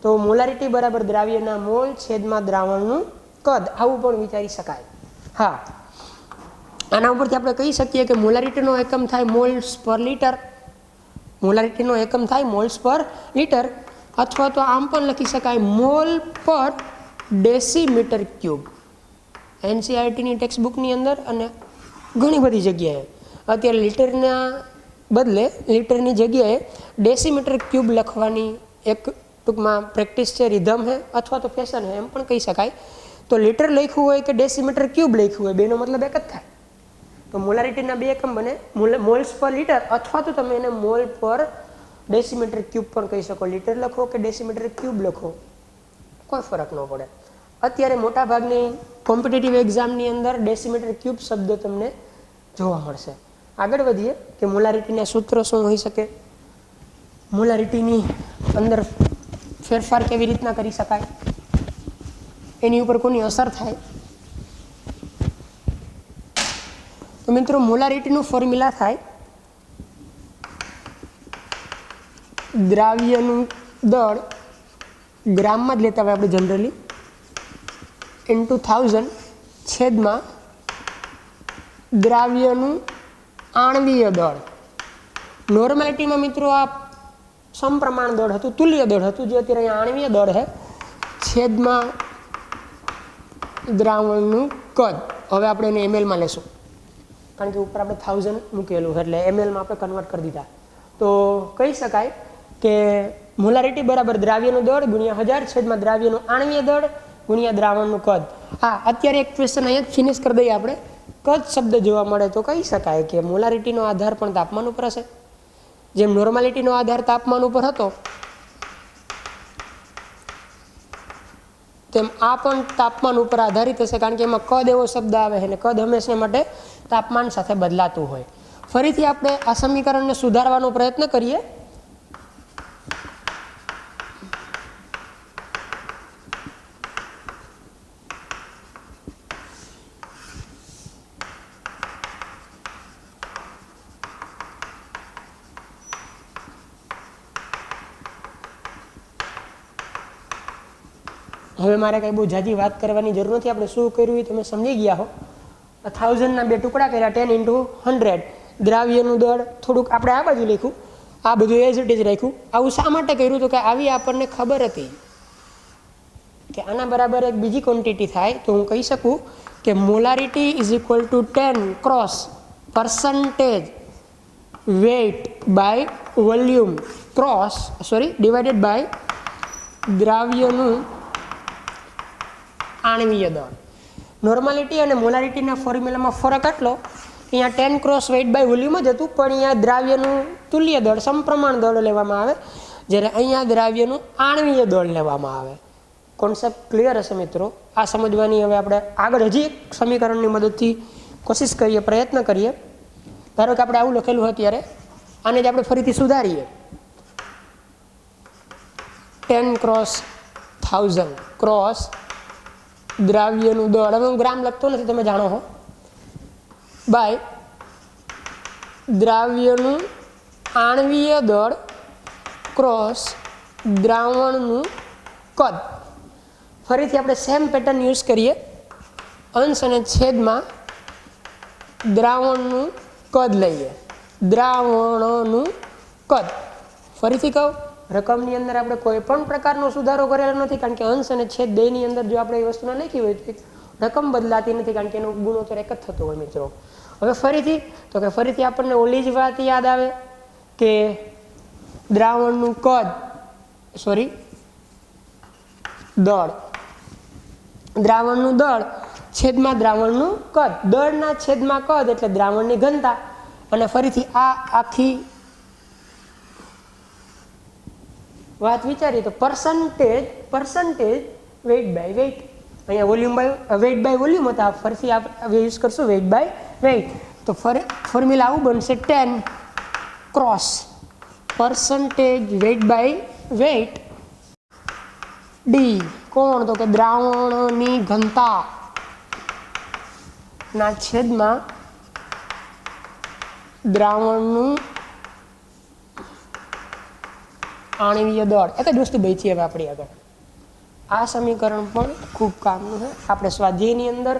તો મોલારિટી બરાબર દ્રાવ્યના મોલ છેદમાં દ્રાવણનું કદ, આવું પણ વિચારી શકાય. હા, આના ઉપરથી આપણે કહી શકીએ કે મોલારિટીનો એકમ થાય મોલ્સ પર લીટર. મોલારિટીનો એકમ થાય મોલ્સ પર લીટર, અથવા તો આમ પણ લખી શકાય મોલ પર ડેસીમીટર ક્યુબ. એનસીઆરટીની ટેક્સ્ટ બુકની અંદર અને ઘણી બધી જગ્યાએ અત્યારે લીટરના બદલે લીટરની જગ્યાએ ડેસીમીટર ક્યુબ લખવાની એક ટૂંકમાં પ્રેક્ટિસ છે, રિધમ છે અથવા તો ફેશન છે, એમ પણ કહી શકાય. તો લીટર લખ્યું હોય કે ડેસીમીટર ક્યુબ લખ્યું હોય, બેનો મતલબ એક જ થાય. તો મોલારિટીના બે એકમ બને, મોલ્સ પર લીટર, અથવા તો તમે એને મોલ પર ડેસીમીટર ક્યુબ પણ કહી શકો. લીટર લખો કે ડેસીમીટર ક્યુબ લખો, કોઈ ફરક ન પડે. અત્યારે મોટાભાગની કોમ્પિટિટિવ એક્ઝામની અંદર ડેસીમીટર ક્યુબ શબ્દ તમને જોવા મળશે. આગળ વધીએ કે મોલારિટીના સૂત્ર શું હોઈ શકે, મોલારિટીની અંદર ફેરફાર કેવી રીતના કરી શકાય, એની ઉપર કોની અસર થાય. તો મિત્રો, મોલારિટીનું ફોર્મ્યુલા થાય દ્રાવ્યનું દળ, ગ્રામમાં જ લેતા હોય આપણે જનરલી, ઇન્ટુ 1000 છેદમાં દ્રાવ્યનું આણ્વીય દળ. નોર્માલિટીમાં મિત્રો આ સમપ્રમાણ દળ હતું, તુલ્ય દળ હતું, જે અત્યારે અહીંયા આણ્વીય દળ છે, છેદમાં દ્રાવણનું કદ. હવે આપણે એને એમએલમાં લેશું, કારણ કે ઉપર આપણે 1000 મૂકેલું છે એટલે એમએલમાં આપણે કન્વર્ટ કરી દીધા. તો કહી શકાય કે મોલારિટી બરાબર દ્રાવ્યનું દળ ગુણ્યા 1000 છેદમાં દ્રાવ્યનું આણ્વીય દળ ગુણ્યા દ્રાવણનું કદ. હા, અત્યારે એક ક્વેશ્ચન અહીંયા ફિનિશ કરી દઈએ આપણે. કદ શબ્દ જોવા મળે તો કહી શકાય કે મોલારિટીનો આધાર પણ તાપમાન ઉપર હશે. જેમ નોર્માલિટીનો આધાર તાપમાન ઉપર હતો, તેમ આ પણ તાપમાન ઉપર આધારિત હશે, કારણ કે એમાં કદ એવો શબ્દ આવે છે અને કદ હંમેશા માટે તાપમાન સાથે બદલાતું હોય. ફરીથી આપણે આ સમીકરણને સુધારવાનો પ્રયત્ન કરીએ. હવે મારે કંઈ બહુ જાજી વાત કરવાની જરૂર નથી. આપણે શું કર્યું એ તમે સમજી ગયા હો. 1000ના બે ટુકડા કર્યા, 10 × 100. દ્રાવ્યનું દળ થોડુંક આપણે આ બાજુ લખ્યું, આ બધું એઝ ઇટ ઇઝ રાખ્યું. આવું શા માટે કર્યું? તો કે આવી આપણને ખબર હતી કે આના બરાબર એક બીજી ક્વોન્ટિટી થાય, તો હું કહી શકું કે molarity is equal to 10 cross percentage weight by volume cross divided by દ્રાવ્યનું આણ્વીય દળ. નોર્માલિટી અને મોલારિટીના ફોર્મ્યુલામાં ફરક એટલો, અહીંયા 10 ક્રોસ વેઇટ બાય વોલ્યુમ જ હતું, પણ અહીંયા દ્રાવ્યનું તુલ્ય દળ, સમપ્રમાણ દળ લેવામાં આવે, જ્યારે અહીંયા દ્રાવ્યનું આણ્વીય દળ લેવામાં આવે. કોન્સેપ્ટ ક્લિયર હશે મિત્રો? આ સમજવાની હવે આપણે આગળ હજી એક સમીકરણની મદદથી કોશિશ કરીએ, પ્રયત્ન કરીએ. ધારો કે આપણે આવું લખેલું હતું, ત્યારે આને જ આપણે ફરીથી સુધારીએ. 10 ક્રોસ 1000 ક્રોસ દ્રાવ્યનું દળ, હવે હું ગ્રામ લખતો નથી, તમે જાણો છો, બાય દ્રાવ્યનું આણ્વીય દળ ક્રોસ દ્રાવણનું કદ. ફરીથી આપણે સેમ પેટર્ન યુઝ કરીએ. અંશ અને છેદમાં દ્રાવણનું કદ લઈએ. દ્રાવણનું કદ. ફરીથી કહું, રકમની અંદર આપણે કોઈ પણ પ્રકારનો સુધારો કરેલો નથી, કારણ કે અંશ અને છેદ બેની અંદર જો આપણે એ વસ્તુને લખી હોય તો રકમ બદલાતી નથી, કારણ કે એનો ગુણોત્તર એક જ થતો હોય મિત્રો. હવે ફરીથી આપણને ઓલી જ વાત યાદ આવે કે દ્રાવણનું કદ દળ, દ્રાવણનું દળ છેદમાં દ્રાવણનું કદ, દળના છેદમાં કદ એટલે દ્રાવણની ઘનતા. અને ફરીથી આ આખી વાત વિચારીએ તો પર્સન્ટેજ વેઇટ બાય વેઇટ, અહીંયા volume by weight by volume હતા, ફરીથી આપણે યુઝ કરશું વેઇટ બાય વેઇટ. તો ફોર્મ્યુલા આવું બનશે, 10 cross percentage weight by weight D કોણ તો કે દ્રાવણની ઘનતા ના છેદમાં દ્રાવણનું આણ્વીય દળ એક જ વસ્તુ બચી હવે આપણી આગળ આ સમીકરણ પણ ખૂબ કામનું છે આપણે સ્વાધ્યાયની અંદર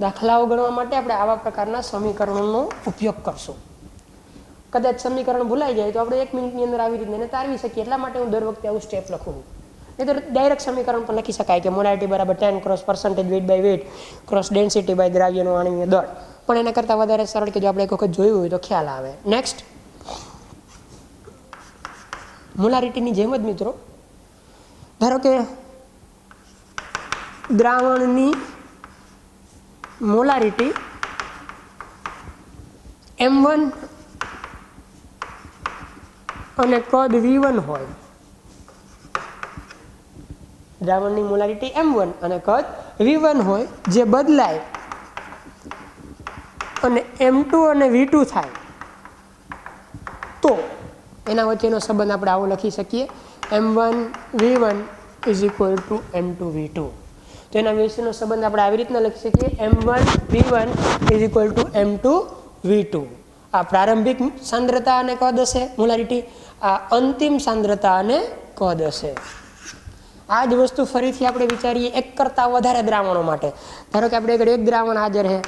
દાખલાઓ ગણવા માટે આપણે આવા પ્રકારના સમીકરણોનો ઉપયોગ કરશું કદાચ સમીકરણ ભૂલાઈ જાય તો આપણે 1 મિનિટની અંદર આવી રીતે એને તારવી શકીએ એટલા માટે હું દર વખતે આવું સ્ટેપ લખું નહીં તો ડાયરેક્ટ સમીકરણ પણ લખી શકાય કે મોલારિટી બરાબર 10 cross percentage weight by weight cross density by દ્રાવ્યનું આણ્વીય દળ પણ એના કરતાં વધારે સરળ કે જો આપણે એક વખત જોયું હોય તો ખ્યાલ આવે નેક્સ્ટ મોલારિટીની જેમ જ મિત્રો ધારો કે દ્રાવણની મોલારિટી M1 અને કદ V1 હોય દ્રાવણની મોલારિટી M1 અને કદ V1 હોય જે બદલાય અને M2 અને V2 થાય તો એના વચ્ચેનો સંબંધ આપણે આવો લખી શકીએ M1 V1 = M2 V2 તો એના વિશેનો સંબંધ આપણે આવી રીતના લખી શકીએ M1 V1 = M2 V2 આ પ્રારંભિક સાંદ્રતા અને કદ હશે મોલારિટી આ અંતિમ સાંદ્રતા અને કદ હશે આ જ વસ્તુ ફરીથી આપણે વિચારીએ એક કરતાં વધારે દ્રાવણો માટે ધારો કે આપણે એક દ્રાવણ હાજર છે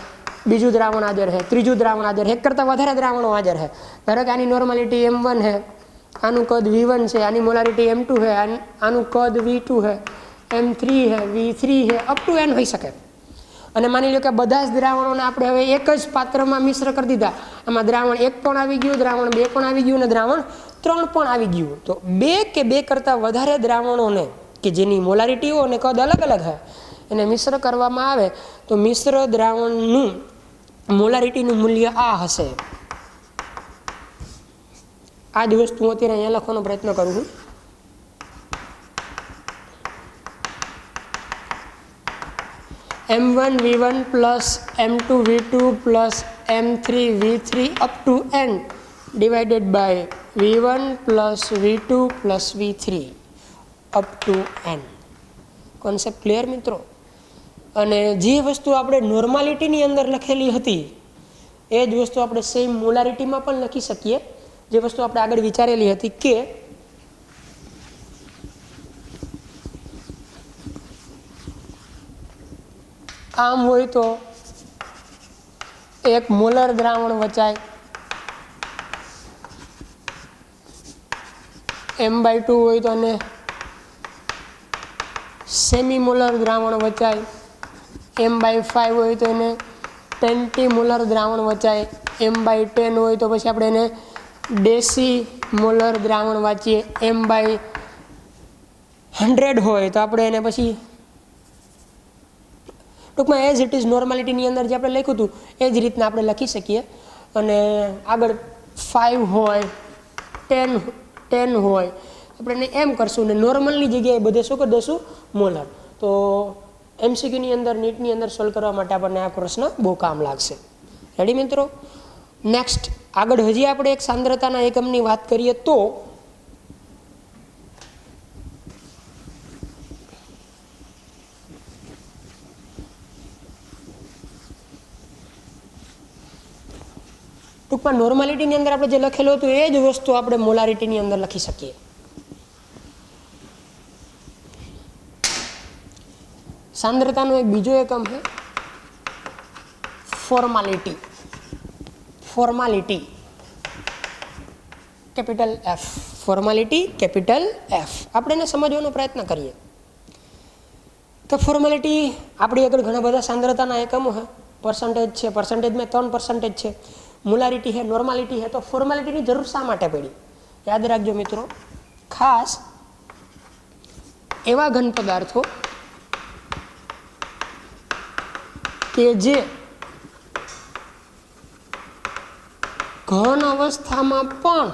બીજું દ્રાવણ હાજર છે ત્રીજું દ્રાવણ હાજર છે એક કરતાં વધારે દ્રાવણો હાજર છે ધારો કે આની નોર્માલિટી M1 છે આનું કદ V1 છે આની મોલારિટી M2 છે આનું કદ V2 છે M3 છે V3 છે અપ ટુ N હોઈ શકે અને માની લો કે બધા જ દ્રાવણોને આપણે હવે એક જ પાત્રમાં મિશ્ર કરી દીધા આમાં દ્રાવણ 1 પણ આવી ગયું દ્રાવણ 2 પણ આવી ગયું અને દ્રાવણ 3 પણ આવી ગયું તો 2 કે 2 કરતાં વધારે દ્રાવણોને કે જેની મોલારિટીઓ અને કદ અલગ અલગ છે એને મિશ્ર કરવામાં આવે તો મિશ્ર દ્રાવણનું મોલારિટીનું મૂલ્ય આ હશે આ જ વસ્તુ હું અત્યારે અહીંયા લખવાનો પ્રયત્ન કરું છું M1 V1 plus M2 V2 plus M3 V3 up to N divided by V1 plus V2 plus V3 up to N concept clear મિત્રો અને જે વસ્તુ આપણે નોર્માલિટીની અંદર લખેલી હતી એ જ વસ્તુ આપણે સેમ મોલારિટીમાં પણ લખી શકીએ જે વસ્તુ આપણે આગળ વિચારેલી હતી કે આમ હોય તો એક મોલર દ્રાવણ વચાય M/2 હોય તો અને સેમી મોલર દ્રાવણ વચાય M/5 હોય તો એને પેન્ટી મોલર દ્રાવણ વચાય M/10 હોય તો પછી આપણે એને ડેસી મોલર દ્રાવણ વાંચીએ M/100 હોય તો આપણે એને પછી ટૂંકમાં એઝ ઇટ ઇઝ નોર્માલિટીની અંદર જે આપણે લખ્યું હતું એ જ રીતના આપણે લખી શકીએ અને આગળ 5 હોય 10 હોય આપણે એને એમ કરશું ને નોર્મલની જગ્યાએ બધે શું કરી દઈશું મોલર તો MCQની અંદર નીટની અંદર સોલ્વ કરવા માટે આપણને આ પ્રશ્ન બહુ કામ લાગશે રેડી મિત્રો નેક્સ્ટ આગળ હજી આપણે એક સાંદ્રતાના એકમની વાત કરીએ તો ટૂંકમાં નોર્માલિટીની અંદર આપણે જે લખેલું હતું એ જ વસ્તુ આપણે મોલારિટીની અંદર લખી શકીએ સાંદ્રતાનો એક બીજો એકમ છે formality capital F formality capital F આપણે એને સમજવાનો પ્રયત્ન કરીએ તો ફોર્માલિટી આપણી આગળ ઘણા બધા સાંદ્રતાના એકમો છે પરસન્ટેજ છે પરસન્ટેજમાં 3% છે મોલારિટી है नॉर्मालिटी है तो फॉर्मेलिटी की जरूर शा માટે પડી યાદ રાખજો મિત્રો ખાસ એવા ઘન પદાર્થો કે જે ઘન અવસ્થામાં પણ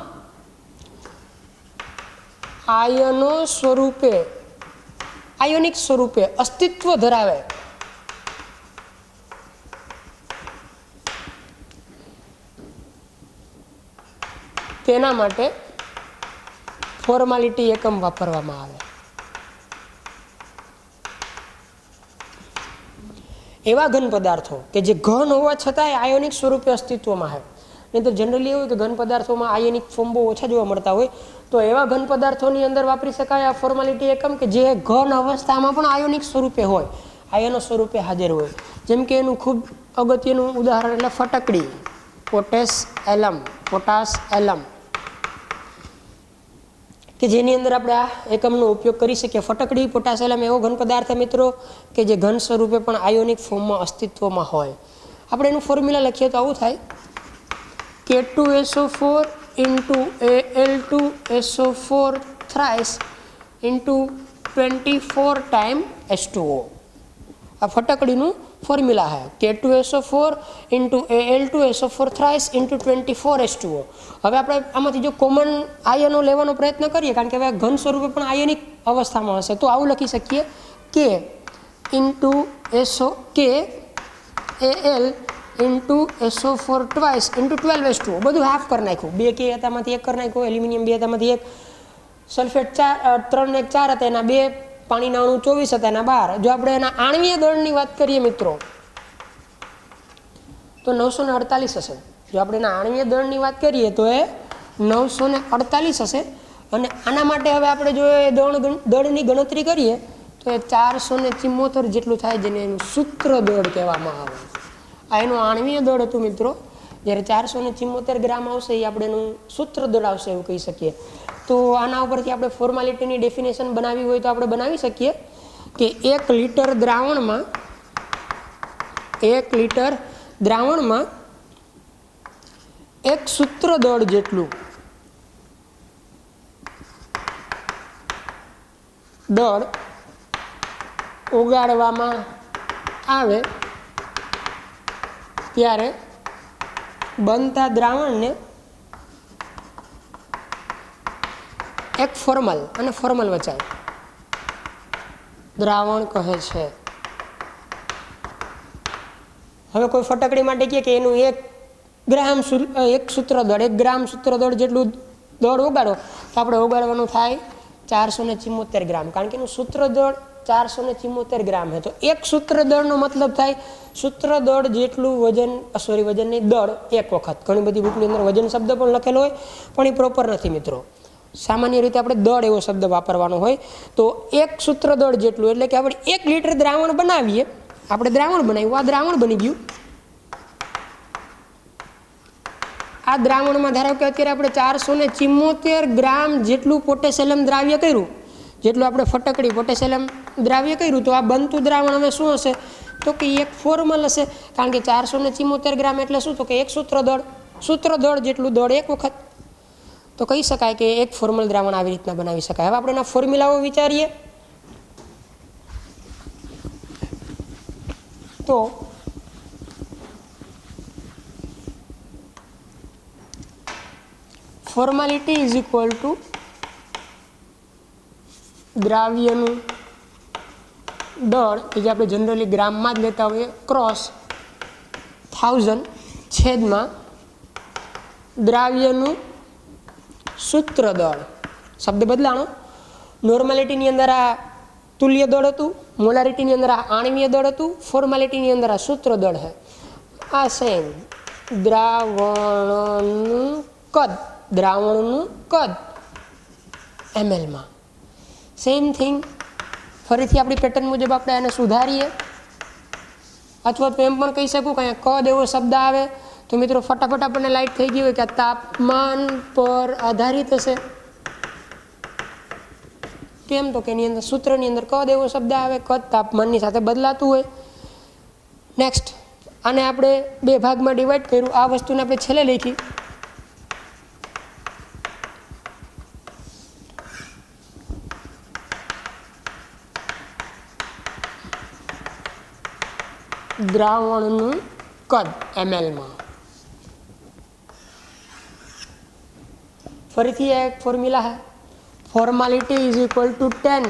આયોનિક સ્વરૂપે અસ્તિત્વ ધરાવે તેના માટે ફોર્માલિટી એકમ વાપરવામાં આવે. એવા ઘન પદાર્થો કે જે ઘન હોવા છતાંય આયોનિક સ્વરૂપે અસ્તિત્વમાં છે, નહીં તો જનરલી એવું કે ઘન પદાર્થોમાં આયોનિક ફોર્મ બહુ ઓછા જોવા મળતા હોય, તો એવા ઘન પદાર્થોની અંદર વાપરી શકાય આ ફોર્માલિટી એકમ કે જે ઘન અવસ્થામાં પણ આયોનિક સ્વરૂપે હોય, આયનો સ્વરૂપે હાજર હોય. જેમ કે એનું ખૂબ અગત્યનું ઉદાહરણ એટલે ફટકડી, પોટેશ એલમ, પોટાશ એલમ, કે જેની અંદર આપણે આ એકમનો ઉપયોગ કરી શકીએ. ફટકડી, પોટાશ એલમ એવો ઘન પદાર્થ મિત્રો કે જે ઘન સ્વરૂપે પણ આયોનિક ફોર્મમાં અસ્તિત્વમાં હોય. આપણે એનું ફોર્મ્યુલા લખીએ તો આવું થાય K2SO4 into Al2SO4 thrice into 24 time H2O. આ ફટકડીનું ફોર્મ્યુલા છે K2SO4 into Al2SO4 thrice into 24 H2O. હવે આપણે આમાંથી જો કોમન આયનો લેવાનો પ્રયત્ન કરીએ, કારણ કે હવે ઘન સ્વરૂપે પણ આયનિક અવસ્થામાં હશે, તો આવું લખી શકીએ K into SO K Al into SO4 twice into 12 H2O. બધું હાફ કરી નાખ્યું. 2 K હતામાંથી 1 કરી નાખ્યું, એલ્યુમિનિયમ 2 હતામાંથી 1, સલ્ફેટ 3 ને 4 હતા એના 2, પાણીના અણુ 24 હતા એના 12. જો આપણે એના આણ્વીય દળની વાત કરીએ મિત્રો તો 948 હશે. જો આપણે એના આણ્વીય દળની વાત કરીએ તો એ 948 હશે. અને આના માટે હવે આપણે જો એ દળની ગણતરી કરીએ તો એ 474 જેટલું થાય, જેને એનું સૂત્ર દળ કહેવામાં આવે. આ એનું આણ્વીય દળ હતું મિત્રો. જ્યારે 474 ગ્રામ આવશે એ આપણે એનું સૂત્ર દળ આવશે એવું કહી શકીએ. તો આના ઉપરથી આપણે ફોર્માલિટીની ડેફિનેશન બનાવવી હોય તો આપણે બનાવી શકીએ કે 1 લિટર દ્રાવણમાં 1 સૂત્ર દળ જેટલું દળ ઓગાળવામાં આવે ત્યારે બનતા દ્રાવણને એક ફોર્મલ અને ફોર્મલ વચ્ચે દ્રાવણ કહે છે. હવે કોઈ ફટકડી માટે કહે કે એનું 1 ગ્રામ સૂત્રદળ જેટલું દળ ઓગાળો, તો આપણે ઓગાળવાનું થાય 474 ગ્રામ, કારણ કે એનું સૂત્રદળ 474 ગ્રામ છે. તો 1 સૂત્રદળનો મતલબ થાય સૂત્રદળ જેટલું વજન, વજન નહીં, દળ 1 વખત. ઘણી બધી બુકની અંદર વજન શબ્દ પણ લખેલો હોય, પણ એ પ્રોપર નથી મિત્રો. સામાન્ય રીતે આપણે દળ એવો શબ્દ વાપરવાનો હોય. તો 1 સૂત્રદળ જેટલું, એટલે કે આપણે 1 લિટર દ્રાવણ બનાવીએ, આપણે દ્રાવણ બનાવ્યું, આ દ્રાવણ બની ગયું. આ દ્રાવણમાં ધારો કે અત્યારે આપણે 474 ગ્રામ જેટલું પોટેશિયમ દ્રાવ્ય કર્યું, જેટલું આપણે ફટકડી પોટેશિયમ દ્રાવ્ય કર્યું, તો આ બનતું દ્રાવણ હવે શું હશે તો કે એક ફોર્મલ હશે. કારણ કે 474 ગ્રામ એટલે શું તો કે 1 સૂત્રદળ જેટલું દળ 1 વખત. તો કહી શકાય કે એક ફોર્મલ દ્રાવણ આવી રીતના બનાવી શકાય. હવે આપણે એના ફોર્મ્યુલાઓ વિચારીએ તો ફોર્માલિટી ઇઝ ઇક્વલ ટુ દ્રાવ્યનું દળ, કે જે આપણે જનરલી ગ્રામમાં જ લેતા હોઈએ, ક્રોસ 1000 છેદમાં દ્રાવ્યનું સૂત્ર દળ. શબ્દ બદલાણો. નોર્માલિટીની અંદર આ તુલ્ય દળ હતું, મોલારિટીની અંદર આ આણ્વીય દળ હતું, ફોર્માલિટીની અંદર આ સૂત્ર દળ છે. આ સેમ દ્રાવણનું કદ mlમાં. સેમ થિંગ ફરીથી આપણી પેટર્ન મુજબ આપણે એને સુધારીએ, અથવા તો એમ પણ કહી શકું કે અહીંયા કદ એવો શબ્દ આવે તો મિત્રો ફટાફટ આપણને લાઈટ થઈ ગઈ હોય કે આ તાપમાન પર આધારિત હશે. કેમ તો કે એની અંદર સૂત્રની અંદર કદ એવો શબ્દ આવે, કદ તાપમાનની સાથે બદલાતું હોય. નેક્સ્ટ, આને આપણે 2 ભાગમાં ડિવાઈડ કર્યું. આ વસ્તુને આપણે છેલ્લે લખી દ્રાવણનું કદ mlમાં. ફરીથી એક ફોર્મ્યુલા है, formality is equal to 10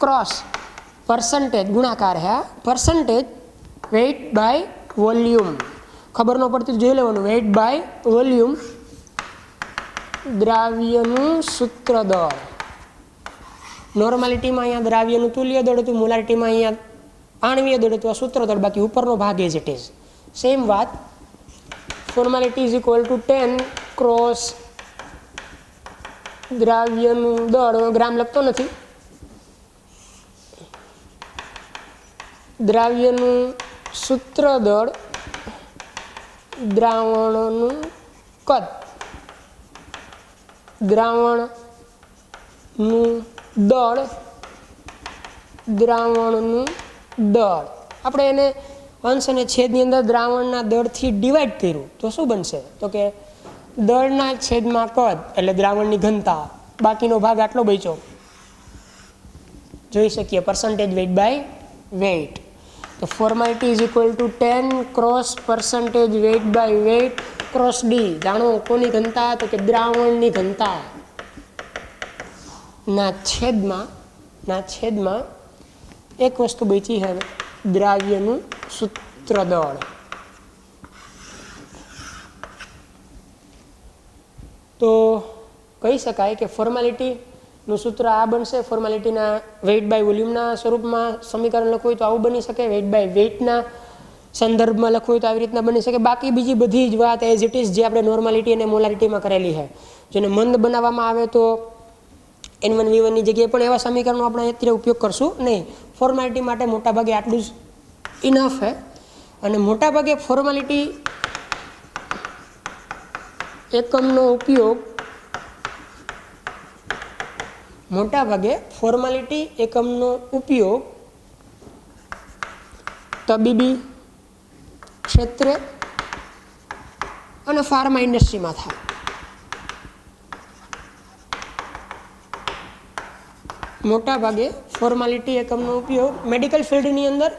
cross percentage गुणाकार है परसेंटेज वेट बाय वॉल्यूम. खबर न पड़ती जोई लेवानुं, वेट बाय वॉल्यूम દ્રાવ્યનું સૂત્ર દળ. નોર્માલિટીમાં અહીંયા દ્રાવ્યનું તુલ્ય દળ હતું, મોલારિટીમાં અહીંયા આણવીય દળ હતું, આ સૂત્ર દળ, બાકી ઉપરનો ભાગ એઝ ઇટ ઇઝ સેમ વાત. Formality is equal to 10 cross દ્રાવ્યનું દળ, ગ્રામ લખતો નથી, દ્રાવ્યનું સૂત્ર દળ, દ્રાવણનું કદ, દ્રાવણનું દળ, દ્રાવણનું દળ. આપણે એને અંશ અને છેદની અંદર દ્રાવણના દળથી ડિવાઈડ કર્યું તો શું બનશે? તો કે દળના છેદમાં કદ એટલે દ્રાવણની ઘનતા, બાકીનો ભાગ આટલો બચ્યો, જોઈ શકીએ પર્સન્ટેજ વેઇટ બાય વેઇટ. તો formality is equal to 10 cross percentage weight by weight cross D. જાણો કોની ઘનતા? તો કે દ્રાવણની ઘનતા ના છેદમાં એક વસ્તુ બચી છે, દ્રાવ્યનું સૂત્ર દળ. તો કહી શકાય કે ફોર્માલિટીનું સૂત્ર આ બનશે. ફોર્માલિટીના વેઇટ બાય વોલ્યુમના સ્વરૂપમાં સમીકરણ લખવું હોય તો આવું બની શકે, વેઇટ બાય વેઇટના સંદર્ભમાં લખવું હોય તો આવી રીતના બની શકે. બાકી બીજી બધી જ વાત એઝ ઇટ ઇઝ જે આપણે નોર્માલિટી અને મોલારિટીમાં કરેલી છે. જેને મંદ બનાવવામાં આવે તો N1 V1 ની જગ્યાએ પણ એવા સમીકરણો આપણે અત્યારે ઉપયોગ કરશું નહીં. ફોર્માલિટી માટે મોટાભાગે આટલું જ ઇનફ છે. અને મોટાભાગે ફોર્માલિટી એકમનો ઉપયોગ તબીબી ક્ષેત્રે અને ફાર્મા ઇન્ડસ્ટ્રીમાં થાય. મોટાભાગે ફોર્માલિટી એકમનો ઉપયોગ મેડિકલ ફિલ્ડની અંદર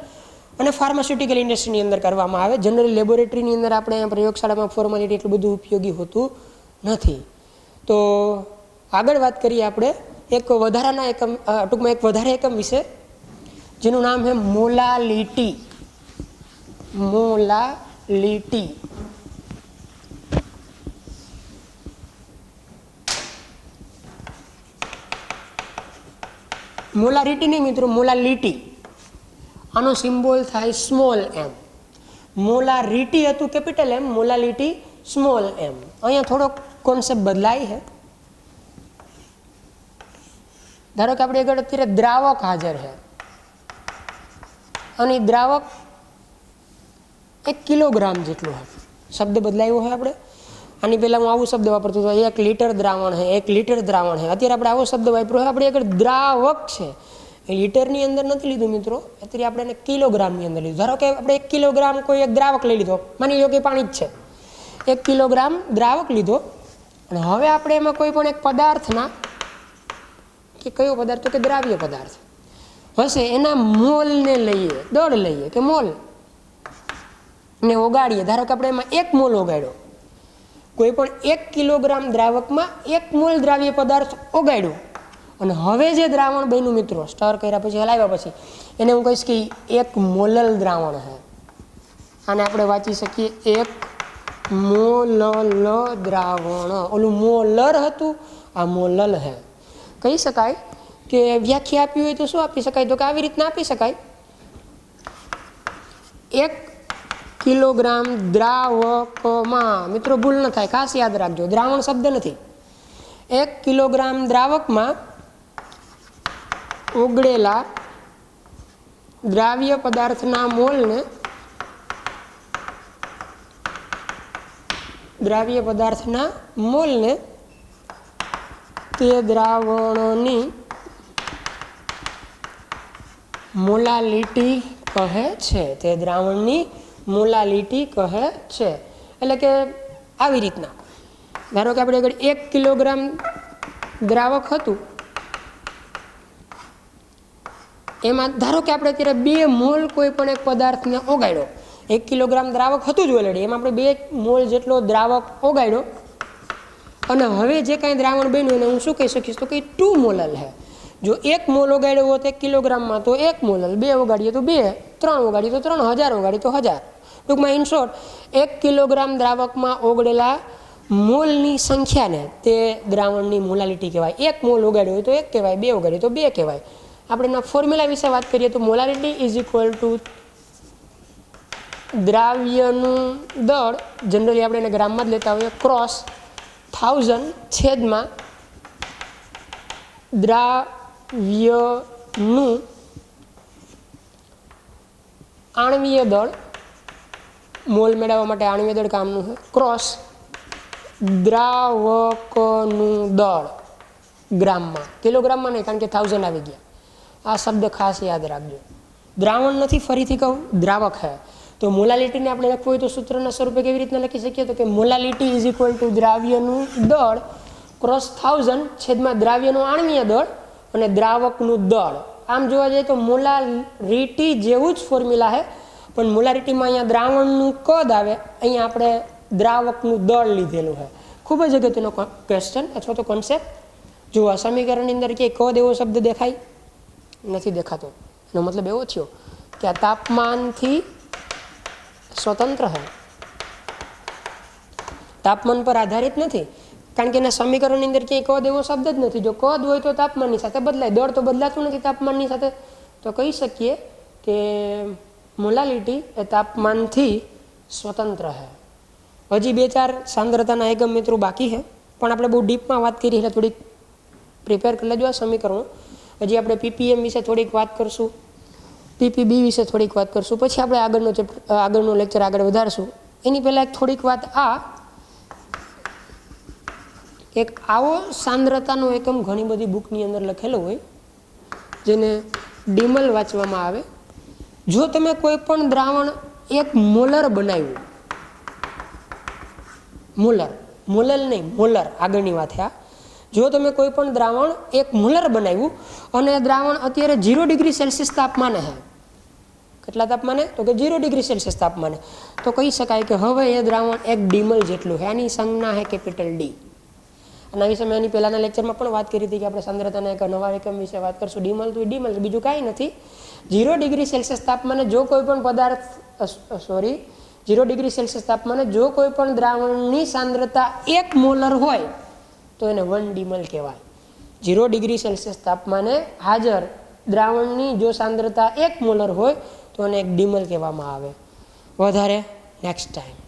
અને ફાર્માસ્યુટિકલ ઇન્ડસ્ટ્રીની અંદર કરવામાં આવે. જનરલ લેબોરેટરીની અંદર આપણે પ્રયોગશાળામાં ફોર્માલિટી એટલું બધું ઉપયોગી હોતું નથી. તો આગળ વાત કરીએ આપણે એક વધારાના એકમ, ટૂંકમાં એક વધારે એકમ વિશે, જેનું નામ છે મોલાલિટી. મોલારિટી નહીં મિત્રો, મોલાલિટી. આનો સિમ્બોલ થાય સ્મોલ એમ. મોલારિટી હતું કેપિટલ એમ, મોલાલિટી સ્મોલ એમ. અહીંયા થોડોક કોન્સેપ્ટ બદલાય છે. ધારો કે આપણે આગળ અત્યારે દ્રાવક હાજર છે અને દ્રાવક 1 કિલોગ્રામ જેટલું છે. શબ્દ બદલાયો હોય આપણે. આની પહેલાં હું આવું શબ્દ વાપરતો હતો, 1 લીટર દ્રાવણ છે, 1 લીટર દ્રાવણ છે. અત્યારે આપણે આવો શબ્દ વાપર્યો. આપણે આગળ દ્રાવક છે એ લીટરની અંદર નથી લીધું મિત્રો, અત્યારે આપણે એને કિલોગ્રામની અંદર લીધું. ધારો કે આપણે 1 કિલોગ્રામ કોઈ એક દ્રાવક લઈ લીધો, માની લો કે પાણી જ છે, 1 કિલોગ્રામ દ્રાવક લીધો અને હવે આપણે એમાં કોઈ પણ એક પદાર્થના, કે કયો પદાર્થ? તો કે દ્રાવ્ય પદાર્થ હશે, એના મોલને લઈએ, દળ લઈએ કે મોલ ને ઓગાડીએ. ધારો કે આપણે એમાં 1 મોલ ઓગાડ્યો, કોઈ પણ 1 કિલોગ્રામ દ્રાવકમાં 1 મોલ દ્રાવ્ય પદાર્થ ઓગાડ્યો અને હવે જે દ્રાવણ બન્યું મિત્રો, સ્ટર કર્યા પછી, હલાવ્યા પછી, એને હું કહીશ કે 1 મોલલ દ્રાવણ છે. આને આપણે વાંચી શકીએ 1 મોલલ દ્રાવણ. ઓલું મોલર હતું, આ મોલલ છે. કહી શકાય કે વ્યાખ્યા આપી હોય તો શું આપી શકાય? તો કે આવી રીતના આપી શકાય, 1 કિલોગ્રામ દ્રાવકમાં, મિત્રો ભૂલ ન થાય, ખાસ યાદ રાખજો, દ્રાવણ શબ્દ નથી. 1 કિલોગ્રામ દ્રાવકમાં ઓગળેલા દ્રાવ્ય પદાર્થના મોલને તે દ્રાવણની મોલાલિટી કહે છે. તે દ્રાવણની મોલાલિટી કહે છે. એટલે કે આવી રીતના, ધારો કે આપણે આગળ 1 કિલોગ્રામ દ્રાવક હતું, એમાં ધારો કે આપણે અત્યારે 2 મોલ કોઈ પણ એક પદાર્થને ઓગાડ્યો. 1 કિલોગ્રામ દ્રાવક હતું જ ઓલરેડી, એમાં આપણે 2 મોલ જેટલો દ્રાવક ઓગાડ્યો અને હવે જે કાંઈ દ્રાવણ બન્યું એને હું શું કહી શકીશ? તો કે 2 મોલલ છે. જો 1 મોલ ઓગાડ્યો હોત 1 કિલોગ્રામમાં તો 1 મોલલ, 2 ઓગાડીએ તો 2, 3 ઓગાડીએ તો 3, 1000 ઓગાડીએ તો 1000. ટૂંકમાં ઇન શોર્ટ 1 કિલોગ્રામ દ્રાવકમાં ઓગળેલા મોલની સંખ્યાને તે દ્રાવણની મોલાલિટી કહેવાય. 1 મોલ ઉગાડ્યો હોય તો 1 કહેવાય, 2 ઉગાડ્યો તો 2 કહેવાય. આપણે એના ફોર્મ્યુલા વિશે વાત કરીએ તો મોલાલિટી ઇઝ ઇક્વલ ટુ દ્રાવ્યનું દળ, જનરલી આપણે એને ગ્રામમાં જ લેતા હોઈએ, ક્રોસ 1000 છેદમાં દ્રાવ્યનું આણ્વીય દળ. મોલ મેળવવા માટે આણ્વીય દળ કામનું છે, ક્રોસ દ્રાવકનું દળ ગ્રામમાં, કિલોગ્રામમાં નહીં, કારણ કે 1000 આવી ગયા. આ શબ્દ ખાસ યાદ રાખજો. દ્રાવણ નથી, ફરીથી કહું, દ્રાવક છે. તો મોલાલિટીને આપણે લખવું હોય તો સૂત્રના સ્વરૂપે કેવી રીતના લખી શકીએ? તો કે મોલાલિટી ઇઝ ઇક્વલ ટુ દ્રાવ્યનું દળ ક્રોસ 1000 છેદમાં દ્રાવ્યનું આણ્વીય દળ અને દ્રાવકનું દળ. આમ જોવા જઈએ તો મોલારિટી જેવું જ ફોર્મ્યુલા છે, પણ મોલારિટીમાં અહીંયા દ્રાવણનું કદ આવે, અહીંયા આપણે દ્રાવકનું દળ લીધેલું છે. ખૂબ જ અગત્યનો ક્વેશ્ચન અથવા તો કોન્સેપ્ટ. જો આ સમીકરણની અંદર કે કદ એવો શબ્દ દેખાય નથી દેખાતો, એનો મતલબ એવો થયો કે આ તાપમાનથી સ્વતંત્ર છે, તાપમાન પર આધારિત નથી, કારણ કે એના સમીકરણની અંદર ક્યાંય કદ એવો શબ્દ જ નથી. જો કદ હોય તો તાપમાનની સાથે બદલાય, દળ તો બદલાતું નથી તાપમાનની સાથે. તો કહી શકીએ કે મોલાલિટી એ તાપમાનથી સ્વતંત્ર છે. હજી 2-4 સાંદ્રતાના એકમ મિત્રો બાકી છે, પણ આપણે બહુ ડીપમાં વાત કરી એટલે થોડીક પ્રિપેર કરી લેજો આ સમીકરણો. હજી આપણે પીપીએમ વિશે થોડીક વાત કરશું, પીપીબી વિશે થોડીક વાત કરશું, પછી આપણે આગળનો લેક્ચર આગળ વધારશું. એની પહેલાં એક થોડીક વાત એક આવો સાંદ્રતાનો એકમ ઘણી બધી બુકની અંદર લખેલો હોય, જેને ડીમલ વાંચવામાં આવે. જો તમે કોઈ પણ દ્રાવણ 1 મોલર બનાવ્યું, મોલર નહીં, મોલર આગળની વાત છે આ. જો તમે કોઈ પણ દ્રાવણ 1 મોલર બનાવ્યું અને દ્રાવણ અત્યારે 0 ડિગ્રી સેલ્સિયસ તાપમાને છે, કેટલા તાપમાને? તો કે 0 ડિગ્રી સેલ્સિયસ તાપમાને, તો કહી શકાય કે હવે એ દ્રાવણ 1 ડીમલ જેટલું છે. આની સંજ્ઞા છે કેપિટલ ડી. આના વિશે મેં એની પહેલાંના લેક્ચરમાં પણ વાત કરી હતી કે આપણે સાંદ્રતાના એક નવા એકમ વિશે વાત કરશું. ડીમલ તો ડીમલ, બીજું કાંઈ નથી. 0 ડિગ્રી સેલ્સિયસ તાપમાને જો કોઈ પણ 0 ડિગ્રી સેલ્સિયસ તાપમાને જો કોઈ પણ દ્રાવણની સાંદ્રતા 1 મોલર હોય તો એને 1 ડીમલ કહેવાય. 0 ડિગ્રી સેલ્સિયસ તાપમાને હાજર દ્રાવણની જો સાંદ્રતા 1 મોલર હોય તો એને 1 ડીમલ કહેવામાં આવે. વધારે નેક્સ્ટ ટાઈમ.